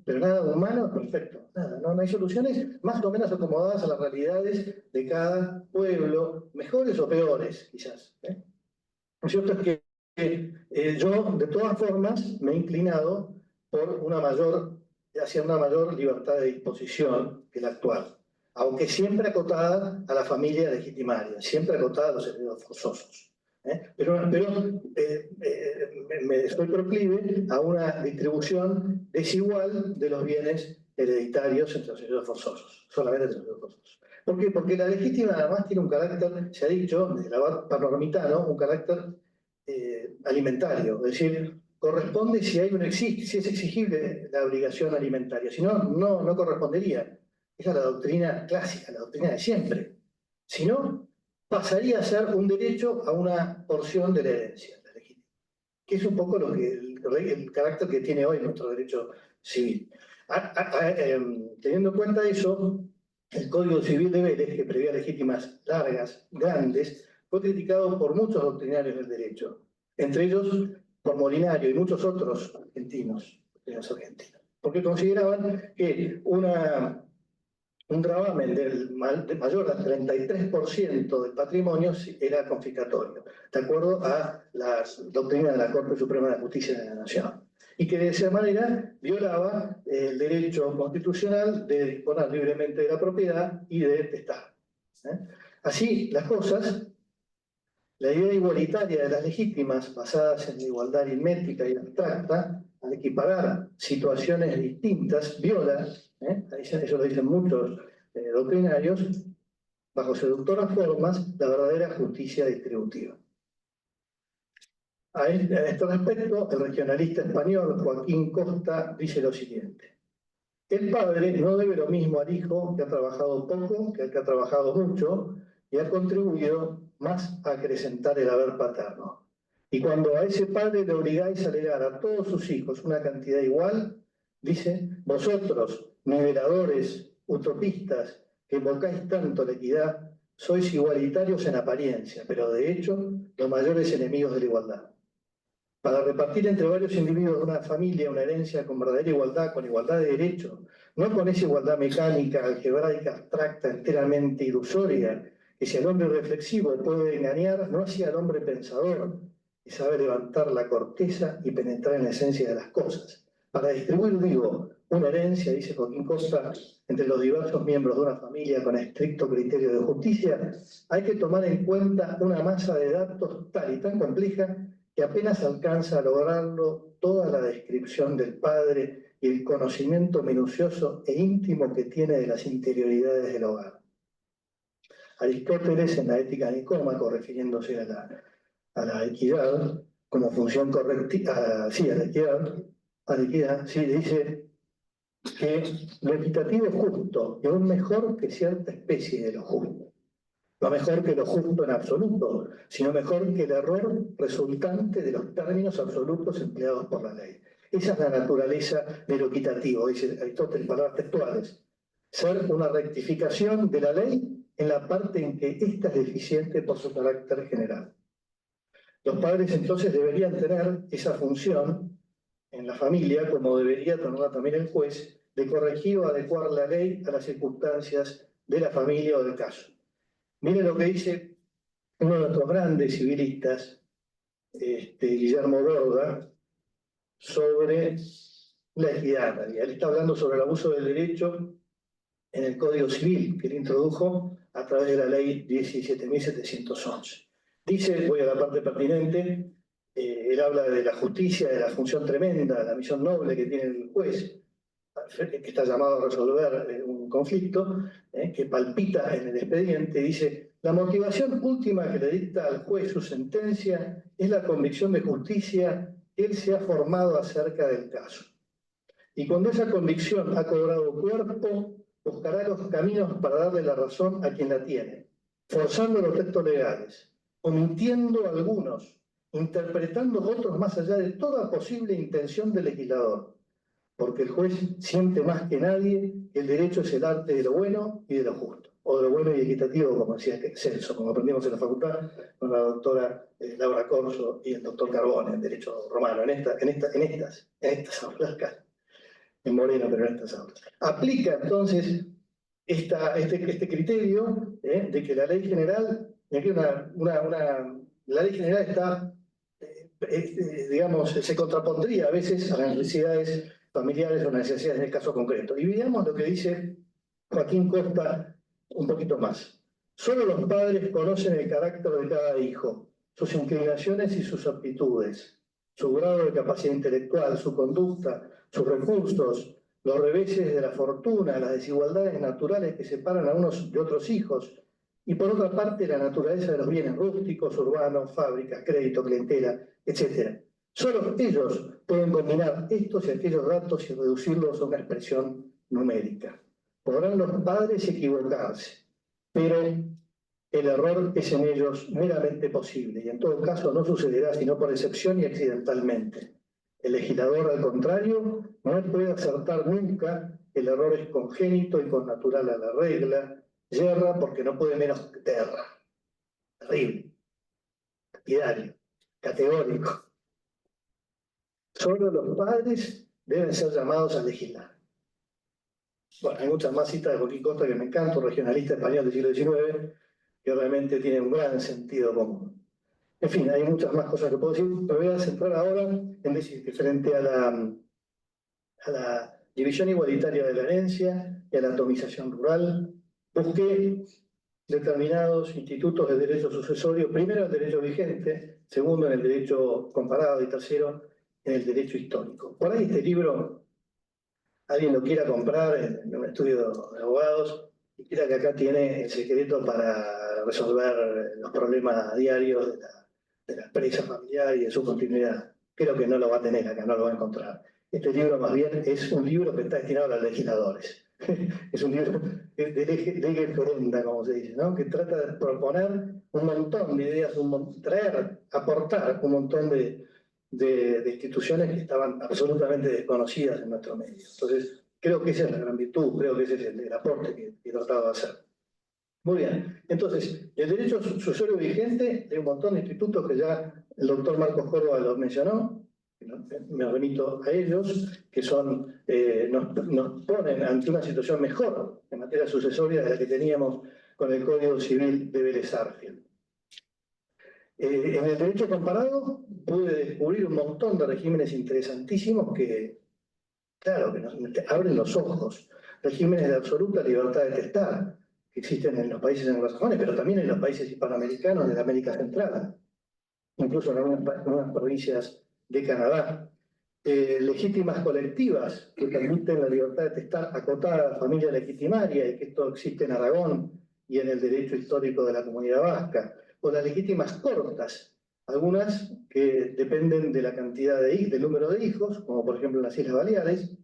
pero nada humano perfecto, nada. No hay soluciones más o menos acomodadas a las realidades de cada pueblo, mejores o peores, quizás. Lo cierto es que yo, de todas formas, me he inclinado hacia una mayor libertad de disposición que la actual, aunque siempre acotada a la familia legitimaria, siempre acotada a los herederos forzosos. Pero me estoy proclive a una distribución desigual de los bienes hereditarios entre los herederos forzosos, solamente entre los herederos forzosos. ¿Por qué? Porque la legítima además tiene un carácter, se ha dicho, desde el panormitano, un carácter alimentario, es decir, corresponde si es exigible la obligación alimentaria, si no, no correspondería. Esa es la doctrina clásica, la doctrina de siempre. Si no, pasaría a ser un derecho a una porción de la herencia, la legítima, que es un poco el carácter que tiene hoy nuestro derecho civil. Teniendo en cuenta eso, el Código Civil de Vélez, que prevía legítimas largas, grandes, fue criticado por muchos doctrinarios del derecho, entre ellos por Molinario y muchos otros argentinos, porque consideraban que un gravamen de mayor al 33% del patrimonio era confiscatorio, de acuerdo a las doctrinas de la Corte Suprema de Justicia de la Nación, y que de esa manera violaba el derecho constitucional de disponer libremente de la propiedad y de testar. Así las cosas, la idea igualitaria de las legítimas, basadas en la igualdad aritmética y abstracta, al equiparar situaciones distintas, viola, eso lo dicen muchos doctrinarios, bajo seductoras formas, la verdadera justicia distributiva. A este respecto, el regionalista español Joaquín Costa dice lo siguiente: el padre no debe lo mismo al hijo que ha trabajado poco que al que ha trabajado mucho y ha contribuido más a acrecentar el haber paterno. Y cuando a ese padre le obligáis a legar a todos sus hijos una cantidad igual, dice, vosotros, niveladores, utopistas, que invocáis tanto la equidad, sois igualitarios en apariencia, pero de hecho, los mayores enemigos de la igualdad. Para repartir entre varios individuos de una familia una herencia con verdadera igualdad, con igualdad de derechos, no con esa igualdad mecánica, algebraica, abstracta, enteramente ilusoria, que si al hombre reflexivo puede engañar, no hacia al hombre pensador, que sabe levantar la corteza y penetrar en la esencia de las cosas. Para distribuir, digo, una herencia, dice Joaquín Costa, entre los diversos miembros de una familia con estricto criterio de justicia, hay que tomar en cuenta una masa de datos tal y tan compleja que apenas alcanza a lograrlo toda la descripción del padre y el conocimiento minucioso e íntimo que tiene de las interioridades del hogar. Aristóteles, en la Ética de Nicómaco, refiriéndose a la equidad como función correctiva, a la equidad, sí, dice que lo equitativo es justo y aún mejor que cierta especie de lo justo. No mejor que lo justo en absoluto, sino mejor que el error resultante de los términos absolutos empleados por la ley. Esa es la naturaleza de lo equitativo, dice Aristóteles, palabras textuales. Ser una rectificación de la ley en la parte en que ésta es deficiente por su carácter general. Los padres entonces deberían tener esa función en la familia, como debería tenerla también el juez, de corregir o adecuar la ley a las circunstancias de la familia o del caso. Miren lo que dice uno de nuestros grandes civilistas, Guillermo Borda, sobre la equidad. Él está hablando sobre el abuso del derecho en el Código Civil, que él introdujo a través de la ley 17.711. Dice, voy a la parte pertinente, él habla de la justicia, de la función tremenda, de la misión noble que tiene el juez, que está llamado a resolver un conflicto, que palpita en el expediente, dice, la motivación última que le dicta al juez su sentencia es la convicción de justicia que él se ha formado acerca del caso. Y cuando esa convicción ha cobrado cuerpo, buscará los caminos para darle la razón a quien la tiene, forzando los textos legales, omitiendo algunos, interpretando otros más allá de toda posible intención del legislador, porque el juez siente más que nadie que el derecho es el arte de lo bueno y de lo justo, o de lo bueno y equitativo, como decía Celso, como aprendimos en la facultad con la doctora Laura Corso y el doctor Carbone en Derecho Romano, en estas aulas, en Moreno, pero en estas aulas. Aplica entonces este criterio de que la ley general, la ley general está, digamos, se contrapondría a veces a las necesidades familiares o necesidades del caso concreto. Y veamos lo que dice Joaquín Costa un poquito más. Solo los padres conocen el carácter de cada hijo, sus inclinaciones y sus aptitudes, su grado de capacidad intelectual, su conducta, sus recursos, los reveses de la fortuna, las desigualdades naturales que separan a unos de otros hijos, y por otra parte la naturaleza de los bienes rústicos, urbanos, fábricas, crédito, clientela, etc. Solo ellos pueden combinar estos y aquellos datos y reducirlos a una expresión numérica. Podrán los padres equivocarse, pero el error es en ellos meramente posible y en todo caso no sucederá sino por excepción y accidentalmente. El legislador, al contrario, no puede acertar nunca, el error es congénito y connatural a la regla, yerra porque no puede menos que terra. Terrible, lapidario, categórico. Solo los padres deben ser llamados a legislar. Bueno, hay muchas más citas de Joaquín Costa que me encantan, regionalista español del siglo XIX, que realmente tiene un gran sentido común. En fin, hay muchas más cosas que puedo decir, pero voy a centrar ahora en decir que frente a la división igualitaria de la herencia y a la atomización rural, busqué determinados institutos de derecho sucesorio, primero el derecho vigente, segundo en el derecho comparado y tercero en el derecho histórico. Por ahí este libro, alguien lo quiera comprar en un estudio de abogados y quiera que acá tiene el secreto para resolver los problemas diarios de la empresa familiar y de su continuidad. Creo que no lo va a tener acá, no lo va a encontrar. Este libro más bien es un libro que está destinado a los legisladores. es un libro de ley ferenda, como se dice, ¿no? Que trata de proponer un montón de ideas, aportar un montón de instituciones que estaban absolutamente desconocidas en nuestro medio. Entonces, creo que esa es la gran virtud, creo que ese es el aporte que he tratado de hacer. Muy bien, entonces, el derecho sucesorio vigente, hay un montón de institutos que ya el doctor Marcos Córdoba los mencionó, me remito a ellos, que son, nos ponen ante una situación mejor en materia sucesoria de la que teníamos con el Código Civil de Vélez Sarsfield. En el derecho comparado pude descubrir un montón de regímenes interesantísimos que, claro, que nos abren los ojos. Regímenes de absoluta libertad de testar, que existen en los países anglosajones, pero también en los países hispanoamericanos de la América Central, incluso en algunas provincias de Canadá. Legítimas colectivas que permiten la libertad de testar acotada a la familia legitimaria, y que esto existe en Aragón y en el derecho histórico de la Comunidad Vasca. O las legítimas cortas, algunas que dependen de la cantidad del número de hijos, como por ejemplo en las Islas Baleares,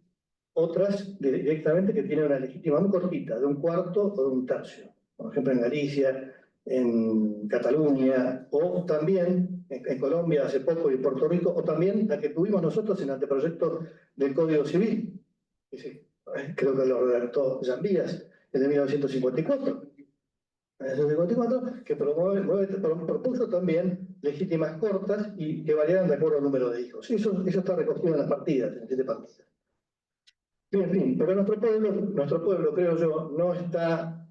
otras directamente que tienen una legítima muy cortita, de un cuarto o de un tercio, por ejemplo en Galicia, en Cataluña, o también en Colombia hace poco y en Puerto Rico, o también la que tuvimos nosotros en el anteproyecto del Código Civil, creo que lo redactó Llambias, el de 1954, que propuso también legítimas cortas y que variaran de acuerdo al número de hijos. Eso está recogido en las partidas, en 7 partidas. En fin, pero nuestro pueblo, creo yo, no está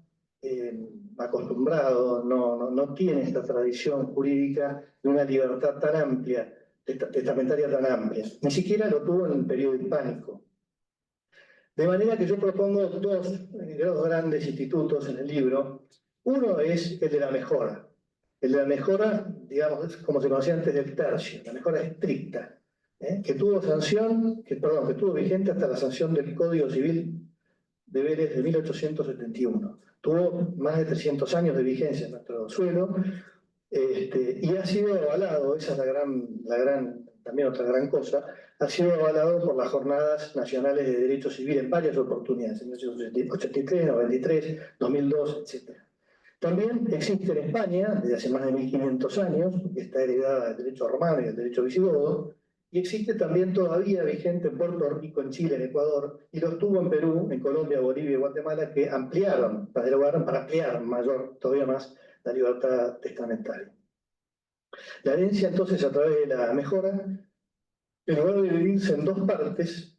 acostumbrado, no tiene esta tradición jurídica de una libertad tan amplia, testamentaria tan amplia. Ni siquiera lo tuvo en el periodo hispánico. De manera que yo propongo dos grandes institutos en el libro. Uno es el de la mejora. El de la mejora, digamos, como se conocía antes del tercio, la mejora estricta, que tuvo vigente hasta la sanción del Código Civil de Vélez de 1871. Tuvo más de 300 años de vigencia en nuestro suelo, y ha sido avalado, esa es también otra gran cosa, ha sido avalado por las Jornadas Nacionales de Derecho Civil en varias oportunidades, en 1983, 93, 2002, etc. También existe en España, desde hace más de 1500 años, que está heredada del derecho romano y del derecho visigodo, y existe también todavía vigente en Puerto Rico, en Chile, en Ecuador, y lo estuvo en Perú, en Colombia, Bolivia y Guatemala, que derogaron para ampliar todavía más la libertad testamentaria. La herencia, entonces, a través de la mejora, en lugar de dividirse en 2 partes,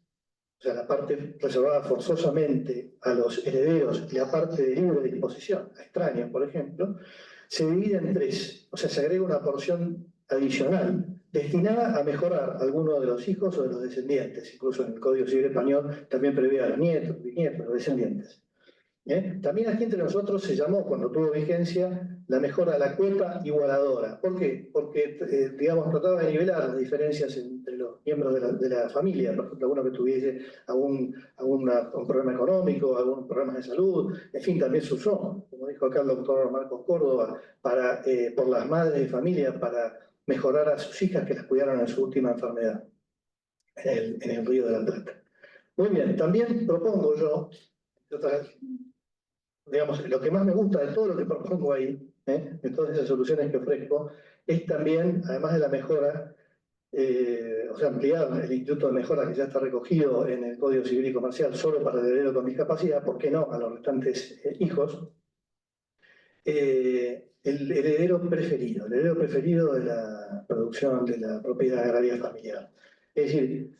o sea, la parte reservada forzosamente a los herederos y la parte de libre disposición, a extraños, por ejemplo, se divide en 3, o sea, se agrega una porción adicional destinada a mejorar a alguno de los hijos o de los descendientes. Incluso en el Código Civil Español también prevé a los nietos, bisnietos, los descendientes. También aquí entre nosotros se llamó, cuando tuvo vigencia, la mejora de la cuota igualadora. ¿Por qué? Porque, digamos, trataba de nivelar las diferencias entre los miembros de la familia, por ejemplo, alguno que tuviese algún problema económico, algún problema de salud, en fin, también se usó, como dijo acá el doctor Marcos Córdoba, por las madres de familia para mejorar a sus hijas que las cuidaron en su última enfermedad, en el Río de la Plata. Muy bien, también propongo yo, digamos, lo que más me gusta de todo lo que propongo ahí, de todas esas soluciones que ofrezco, es también, además de la mejora, o sea, ampliar el instituto de mejora que ya está recogido en el Código Civil y Comercial solo para el heredero con discapacidad, ¿por qué no?, a los restantes hijos. El heredero preferido de la producción de la propiedad agraria familiar. Es decir,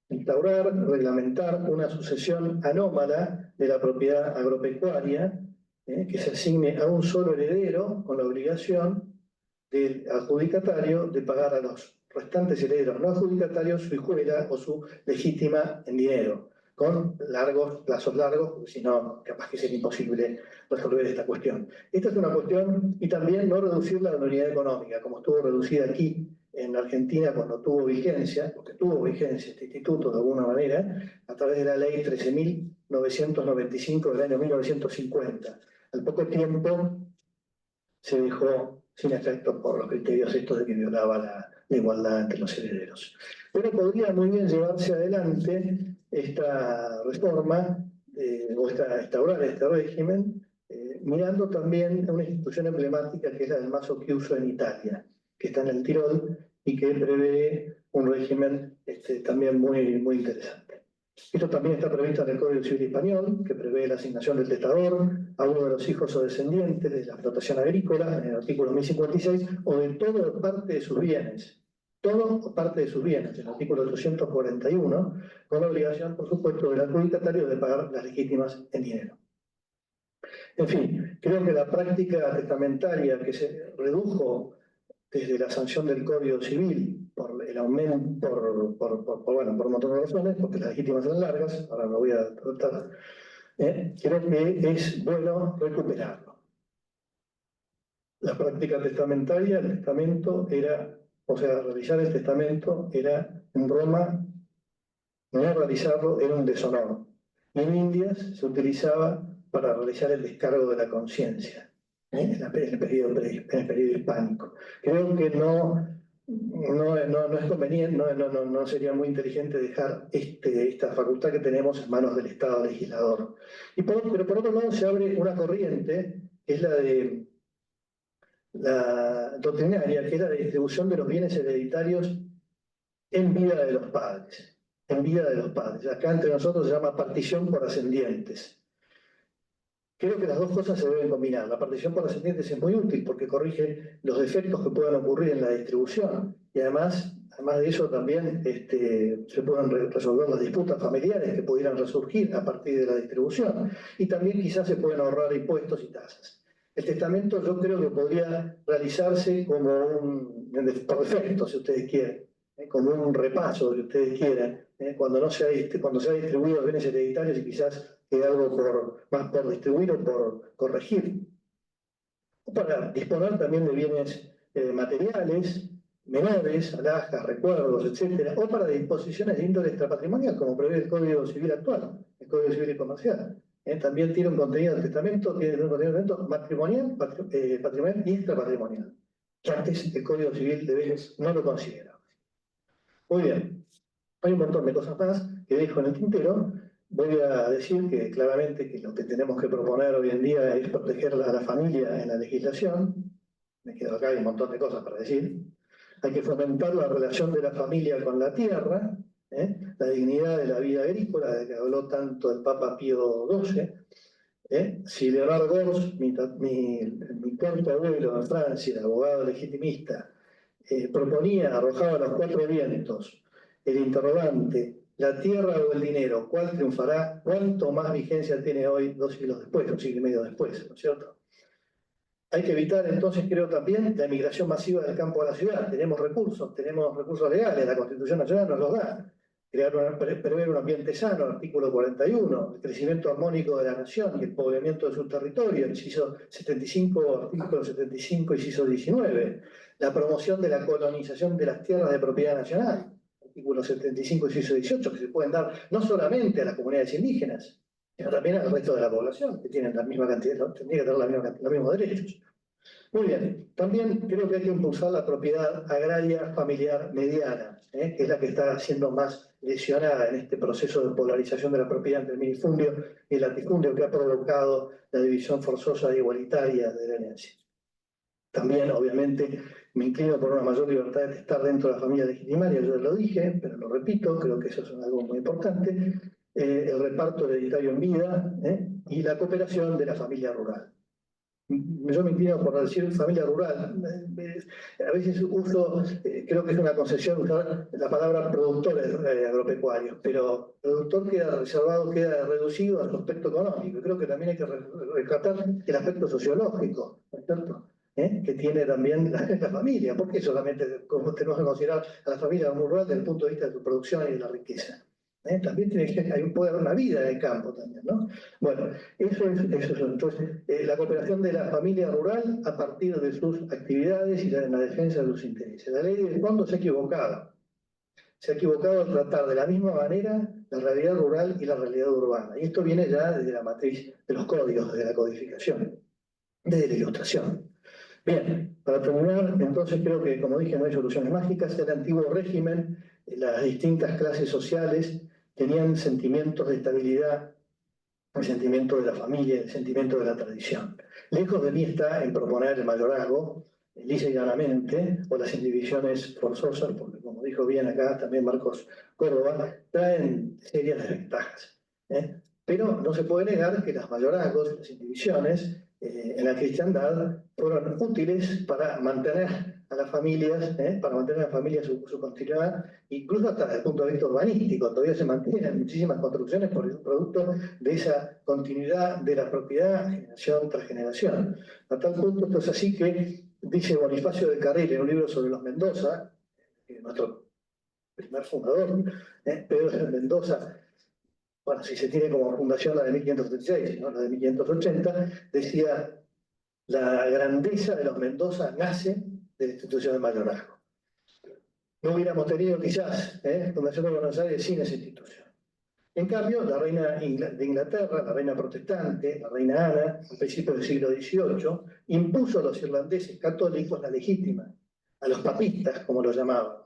instaurar, reglamentar una sucesión anómala de la propiedad agropecuaria, que se asigne a un solo heredero con la obligación del adjudicatario de pagar a los restantes herederos no adjudicatarios su hijuela o su legítima en dinero, con plazos largos, porque si no, capaz que sería imposible resolver esta cuestión. Esta es una cuestión, y también no reducir la unidad económica, como estuvo reducida aquí en Argentina cuando tuvo vigencia, porque tuvo vigencia este instituto de alguna manera, a través de la ley 13.995 del año 1950. Al poco tiempo se dejó sin efecto por los criterios estos de que violaba la igualdad entre los herederos. Pero podría muy bien llevarse adelante esta reforma instaurar este régimen, mirando también una institución emblemática que es la del Maso Chiuso en Italia, que está en el Tirol y que prevé un régimen también muy interesante. Esto también está previsto en el Código Civil Español, que prevé la asignación del testador a uno de los hijos o descendientes de la explotación agrícola, en el artículo 1056, o de todo o parte de sus bienes. Todo o parte de sus bienes, en el artículo 841, con la obligación, por supuesto, del adjudicatario de pagar las legítimas en dinero. En fin, creo que la práctica testamentaria que se redujo desde la sanción del Código Civil por el aumento, por un montón de razones, porque las legítimas son largas, ahora lo voy a tratar, creo que es bueno recuperarlo. La práctica testamentaria, el testamento era, o sea, realizar el testamento era en Roma, no realizarlo era un deshonor. Y en Indias se utilizaba para realizar el descargo de la conciencia, en el periodo hispánico. Creo que no es conveniente, no sería muy inteligente dejar esta facultad que tenemos en manos del Estado legislador. Pero por otro lado se abre una corriente, que es la doctrinaria, que es la distribución de los bienes hereditarios en vida de los padres. En vida de los padres. Acá entre nosotros se llama partición por ascendientes. Creo que las dos cosas se deben combinar. La partición por ascendientes es muy útil porque corrige los defectos que puedan ocurrir en la distribución y además de eso también se pueden resolver las disputas familiares que pudieran resurgir a partir de la distribución y también quizás se pueden ahorrar impuestos y tasas. El testamento yo creo que podría realizarse como por defecto, si ustedes quieren, como un repaso, si ustedes quieren, cuando se ha distribuido los bienes hereditarios y quizás quede algo más por distribuir o por corregir. O para disponer también de bienes materiales, menores, alhajas, recuerdos, etc. O para disposiciones de índole extrapatrimonial, como prevé el Código Civil actual, el Código Civil y Comercial. También tiene un contenido del testamento, tiene un contenido del testamento matrimonial, patrimonial y extrapatrimonial, que antes el Código Civil de Vélez no lo considera. Muy bien, hay un montón de cosas más que dejo en el tintero. Voy a decir que claramente que lo que tenemos que proponer hoy en día es proteger a la familia en la legislación. Me quedo acá, hay un montón de cosas para decir. Hay que fomentar la relación de la familia con la tierra, la dignidad de la vida agrícola, de que habló tanto el Papa Pío XII. Si Leonard Gors, mi cuarto abuelo en Francia, abogado legitimista, arrojaba los cuatro vientos, el interrogante, la tierra o el dinero, ¿cuál triunfará? ¿Cuánto más vigencia tiene hoy 2 siglos después, 1 siglo y medio después, ¿no es cierto? Hay que evitar entonces, creo también, la emigración masiva del campo a la ciudad. Tenemos recursos legales, la Constitución Nacional nos los da. Prever un ambiente sano, artículo 41, el crecimiento armónico de la nación y el poblamiento de su territorio, inciso 75, artículo 75, inciso 19. La promoción de la colonización de las tierras de propiedad nacional, artículo 75, inciso 18, que se pueden dar no solamente a las comunidades indígenas, sino también al resto de la población, que tienen la misma cantidad, tendría que tener los mismos derechos. Muy bien, también creo que hay que impulsar la propiedad agraria familiar mediana, que es la que está siendo más lesionada en este proceso de polarización de la propiedad entre el minifundio y el latifundio que ha provocado la división forzosa e igualitaria de la herencia. También, obviamente, me inclino por una mayor libertad de testar dentro de la familia legitimaria, yo ya lo dije, pero lo repito, creo que eso es algo muy importante, el reparto hereditario en vida y la cooperación de la familia rural. Yo me inclino por decir familia rural. A veces creo que es una concesión usar la palabra productores agropecuarios, pero productor queda reducido a su aspecto económico. Creo que también hay que rescatar el aspecto sociológico, ¿no es cierto? Que tiene también la familia. ¿Por qué solamente tenemos que considerar a la familia rural desde el punto de vista de su producción y de la riqueza? También puede haber una vida en el campo también, ¿no? Bueno, eso es. Entonces, la cooperación de la familia rural a partir de sus actividades y en la defensa de sus intereses. La ley del fondo se ha equivocado. Se ha equivocado al tratar de la misma manera la realidad rural y la realidad urbana. Y esto viene ya desde la matriz de los códigos, de la codificación, desde la ilustración. Bien, para terminar, entonces creo que, como dije, no hay soluciones mágicas. El antiguo régimen, las distintas clases sociales tenían sentimientos de estabilidad el sentimiento de la familia, el sentimiento de la tradición. Lejos de mí está en proponer el mayorazgo, lisa y llanamente, o las indivisiones forzosas, porque como dijo bien acá también Marcos Córdoba, traen serias desventajas. Pero no se puede negar que los mayorazgos, las indivisiones, en la cristiandad fueron útiles para mantener a las familias, su continuidad, incluso hasta desde el punto de vista urbanístico. Todavía se mantienen muchísimas construcciones por el producto de esa continuidad de la propiedad generación tras generación. A tal punto esto es así que dice Bonifacio de Carril en un libro sobre los Mendoza, nuestro primer fundador, Pedro de Mendoza, bueno, si se tiene como fundación la de 1536, ¿no? La de 1580, decía, la grandeza de los Mendoza nace de la institución del mayorazgo. No hubiéramos tenido quizás Fundación de Buenos Aires sin esa institución. En cambio, la reina de Inglaterra, la reina protestante, la reina Ana, a principios del siglo XVIII, impuso a los irlandeses católicos la legítima, a los papistas, como lo llamaban.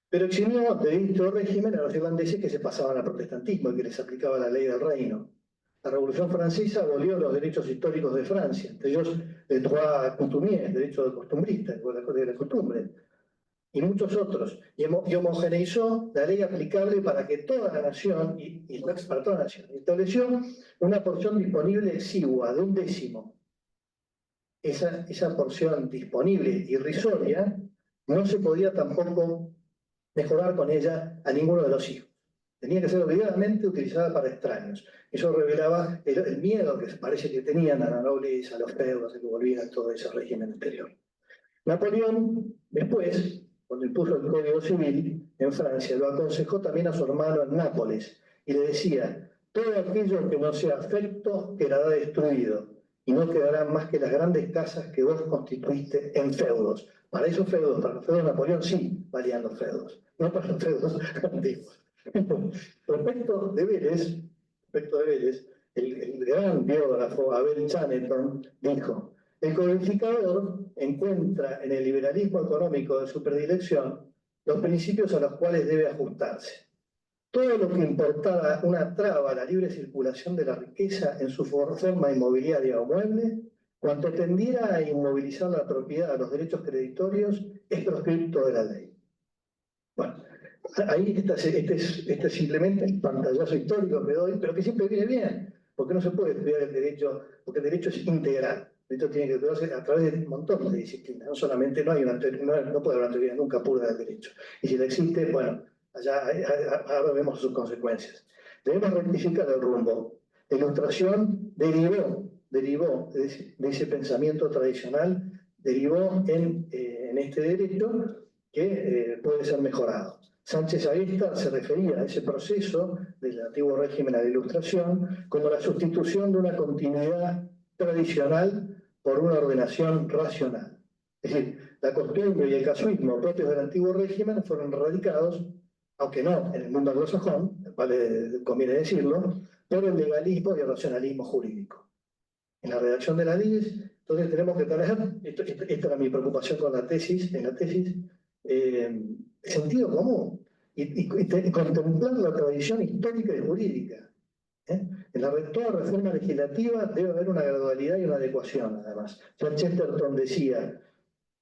Pero eximió de dicho régimen a los irlandeses que se pasaban al protestantismo y que les aplicaba la ley del reino. La Revolución Francesa abolió los derechos históricos de Francia, entre ellos el droit coutumier, derecho de costumbrista, de la costumbre, y muchos otros, y homogeneizó la ley aplicable para que toda la nación, y para toda la nación, estableció una porción disponible exigua de 1/10. Esa porción disponible irrisoria no se podía tampoco mejorar con ella a ninguno de los hijos. Tenía que ser obligadamente utilizada para extraños. Eso revelaba el miedo que parece que tenían a la nobleza, a los feudos, a que volviera todo ese régimen anterior. Napoleón, después, cuando impuso el Código Civil en Francia, lo aconsejó también a su hermano en Nápoles y le decía: todo aquello que no sea afecto quedará destruido y no quedarán más que las grandes casas que vos constituiste en feudos. Para esos feudos, para los feudos de Napoleón sí valían los feudos, no para los feudos antiguos. Respecto de Vélez, el gran biógrafo Abel Chaneton dijo: el codificador encuentra en el liberalismo económico de su predilección los principios a los cuales debe ajustarse. Todo lo que importara una traba a la libre circulación de la riqueza en su forma inmobiliaria o mueble, cuanto tendiera a inmovilizar la propiedad a los derechos creditorios, es proscripto de la ley. Bueno, ahí este es simplemente el pantallazo histórico que doy, pero que siempre viene bien, porque no se puede estudiar el derecho, porque el derecho es integral. El derecho tiene que estudiarse a través de un montón de disciplinas, no solamente, no puede haber una teoría nunca pura del derecho. Y si la existe, bueno, ahora vemos sus consecuencias. Debemos rectificar el rumbo. La Ilustración derivó de ese pensamiento tradicional, derivó en este derecho que puede ser mejorado. Sánchez Aguesta se refería a ese proceso del antiguo régimen a la Ilustración como la sustitución de una continuidad tradicional por una ordenación racional. Es decir, la costumbre y el casuismo propios del antiguo régimen fueron erradicados, aunque no en el mundo anglosajón, conviene decirlo, por el legalismo y el racionalismo jurídico. En la redacción de las leyes, entonces tenemos que tener, esta era mi preocupación con la tesis, sentido común y contemplar la tradición histórica y jurídica. En toda reforma legislativa debe haber una gradualidad y una adecuación, además. Ya Chesterton decía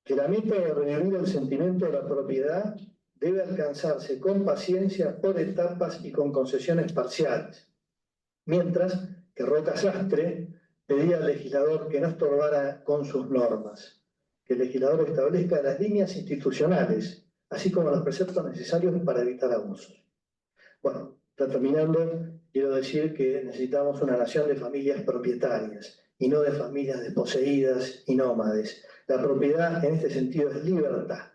que la meta de revivir el sentimiento de la propiedad debe alcanzarse con paciencia, por etapas y con concesiones parciales. Mientras que Roca Sastre pedía al legislador que no estorbara con sus normas, que el legislador establezca las líneas institucionales, así como los preceptos necesarios para evitar abusos. Bueno, terminando, quiero decir que necesitamos una nación de familias propietarias y no de familias desposeídas y nómades. La propiedad en este sentido es libertad,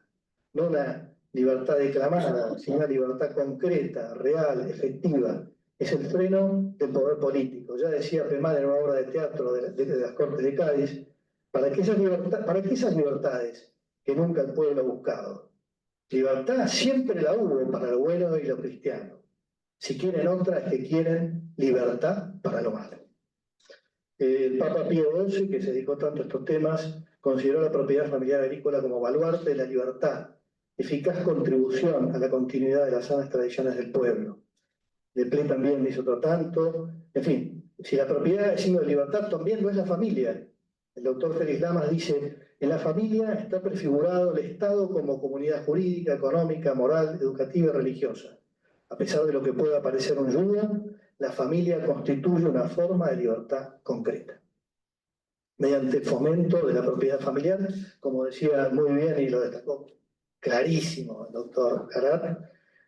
no una libertad declamada, sino una libertad concreta, real, efectiva. Es el freno del poder político. Ya decía Pemán en una obra de teatro de las Cortes de Cádiz, para que esas libertades que nunca el pueblo ha buscado. Libertad siempre la hubo para lo bueno y lo cristiano. Si quieren otra, es que quieren libertad para lo malo. El Papa Pío XI, que se dedicó tanto a estos temas, consideró la propiedad familiar agrícola como baluarte de la libertad, eficaz contribución a la continuidad de las sanas tradiciones del pueblo. Deplé también dice otro tanto. En fin, si la propiedad es signo de libertad, también lo es la familia. El doctor Félix Lamas dice, en la familia está prefigurado el Estado como comunidad jurídica, económica, moral, educativa y religiosa. A pesar de lo que pueda parecer un yugo, la familia constituye una forma de libertad concreta. Mediante el fomento de la propiedad familiar, como decía muy bien y lo destacó clarísimo el doctor Garat,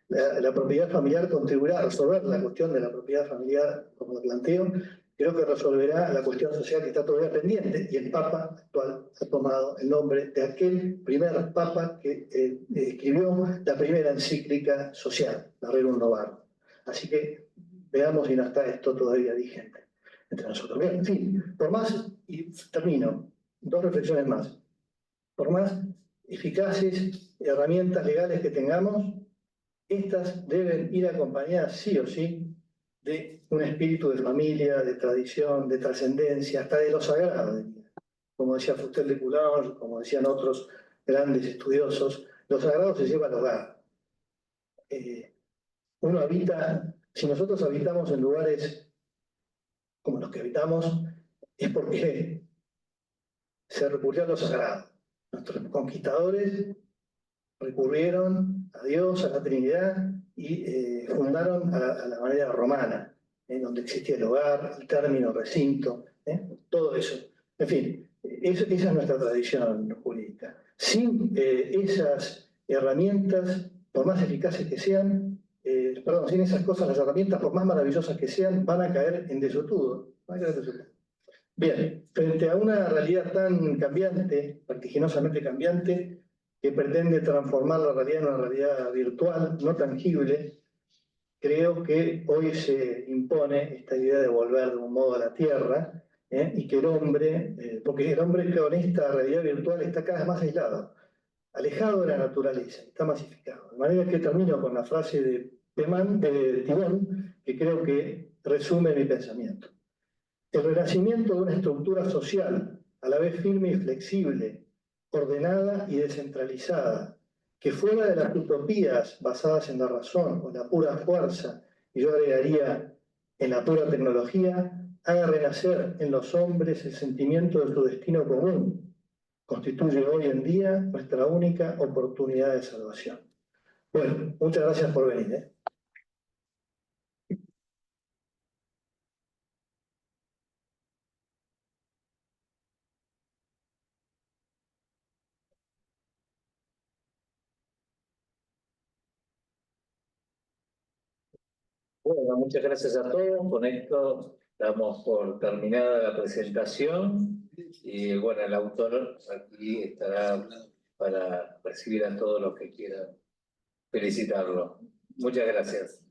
la propiedad familiar contribuirá a resolver la cuestión de la propiedad familiar, como lo planteo. Creo que resolverá la cuestión social que está todavía pendiente, y el Papa actual ha tomado el nombre de aquel primer Papa que escribió la primera encíclica social, la Rerum Novarum. Así que veamos si no está esto todavía vigente entre nosotros. Bien, en fin, por más, y termino, 2 reflexiones más. Por más eficaces herramientas legales que tengamos, estas deben ir acompañadas sí o sí de un espíritu de familia, de tradición, de trascendencia, hasta de lo sagrado. Como decía Fustel de Coulanges, como decían otros grandes estudiosos, lo sagrado se lleva al hogar. Uno habita, si nosotros habitamos en lugares como los que habitamos, es porque se recurrió a lo sagrado. Nuestros conquistadores recurrieron a Dios, a la Trinidad, y fundaron a la manera romana, donde existía el hogar, el término, recinto, todo eso. En fin, esa es nuestra tradición jurídica. Sin esas herramientas, por más eficaces que sean, sin esas cosas, las herramientas, por más maravillosas que sean, van a caer en desutudo. Bien, frente a una realidad tan cambiante, vertiginosamente cambiante, que pretende transformar la realidad en una realidad virtual, no tangible, creo que hoy se impone esta idea de volver de un modo a la tierra, y que el hombre, porque el hombre con esta realidad virtual está cada vez más aislado, alejado de la naturaleza, está masificado. De manera que termino con la frase de Timón, que creo que resume mi pensamiento. El renacimiento de una estructura social, a la vez firme y flexible, ordenada y descentralizada, que fuera de las utopías basadas en la razón o en la pura fuerza, y yo agregaría en la pura tecnología, haga renacer en los hombres el sentimiento de su destino común, constituye hoy en día nuestra única oportunidad de salvación. Bueno, muchas gracias por venir. Bueno, muchas gracias a todos. Con esto damos por terminada la presentación y bueno, el autor aquí estará para recibir a todos los que quieran felicitarlo. Muchas gracias.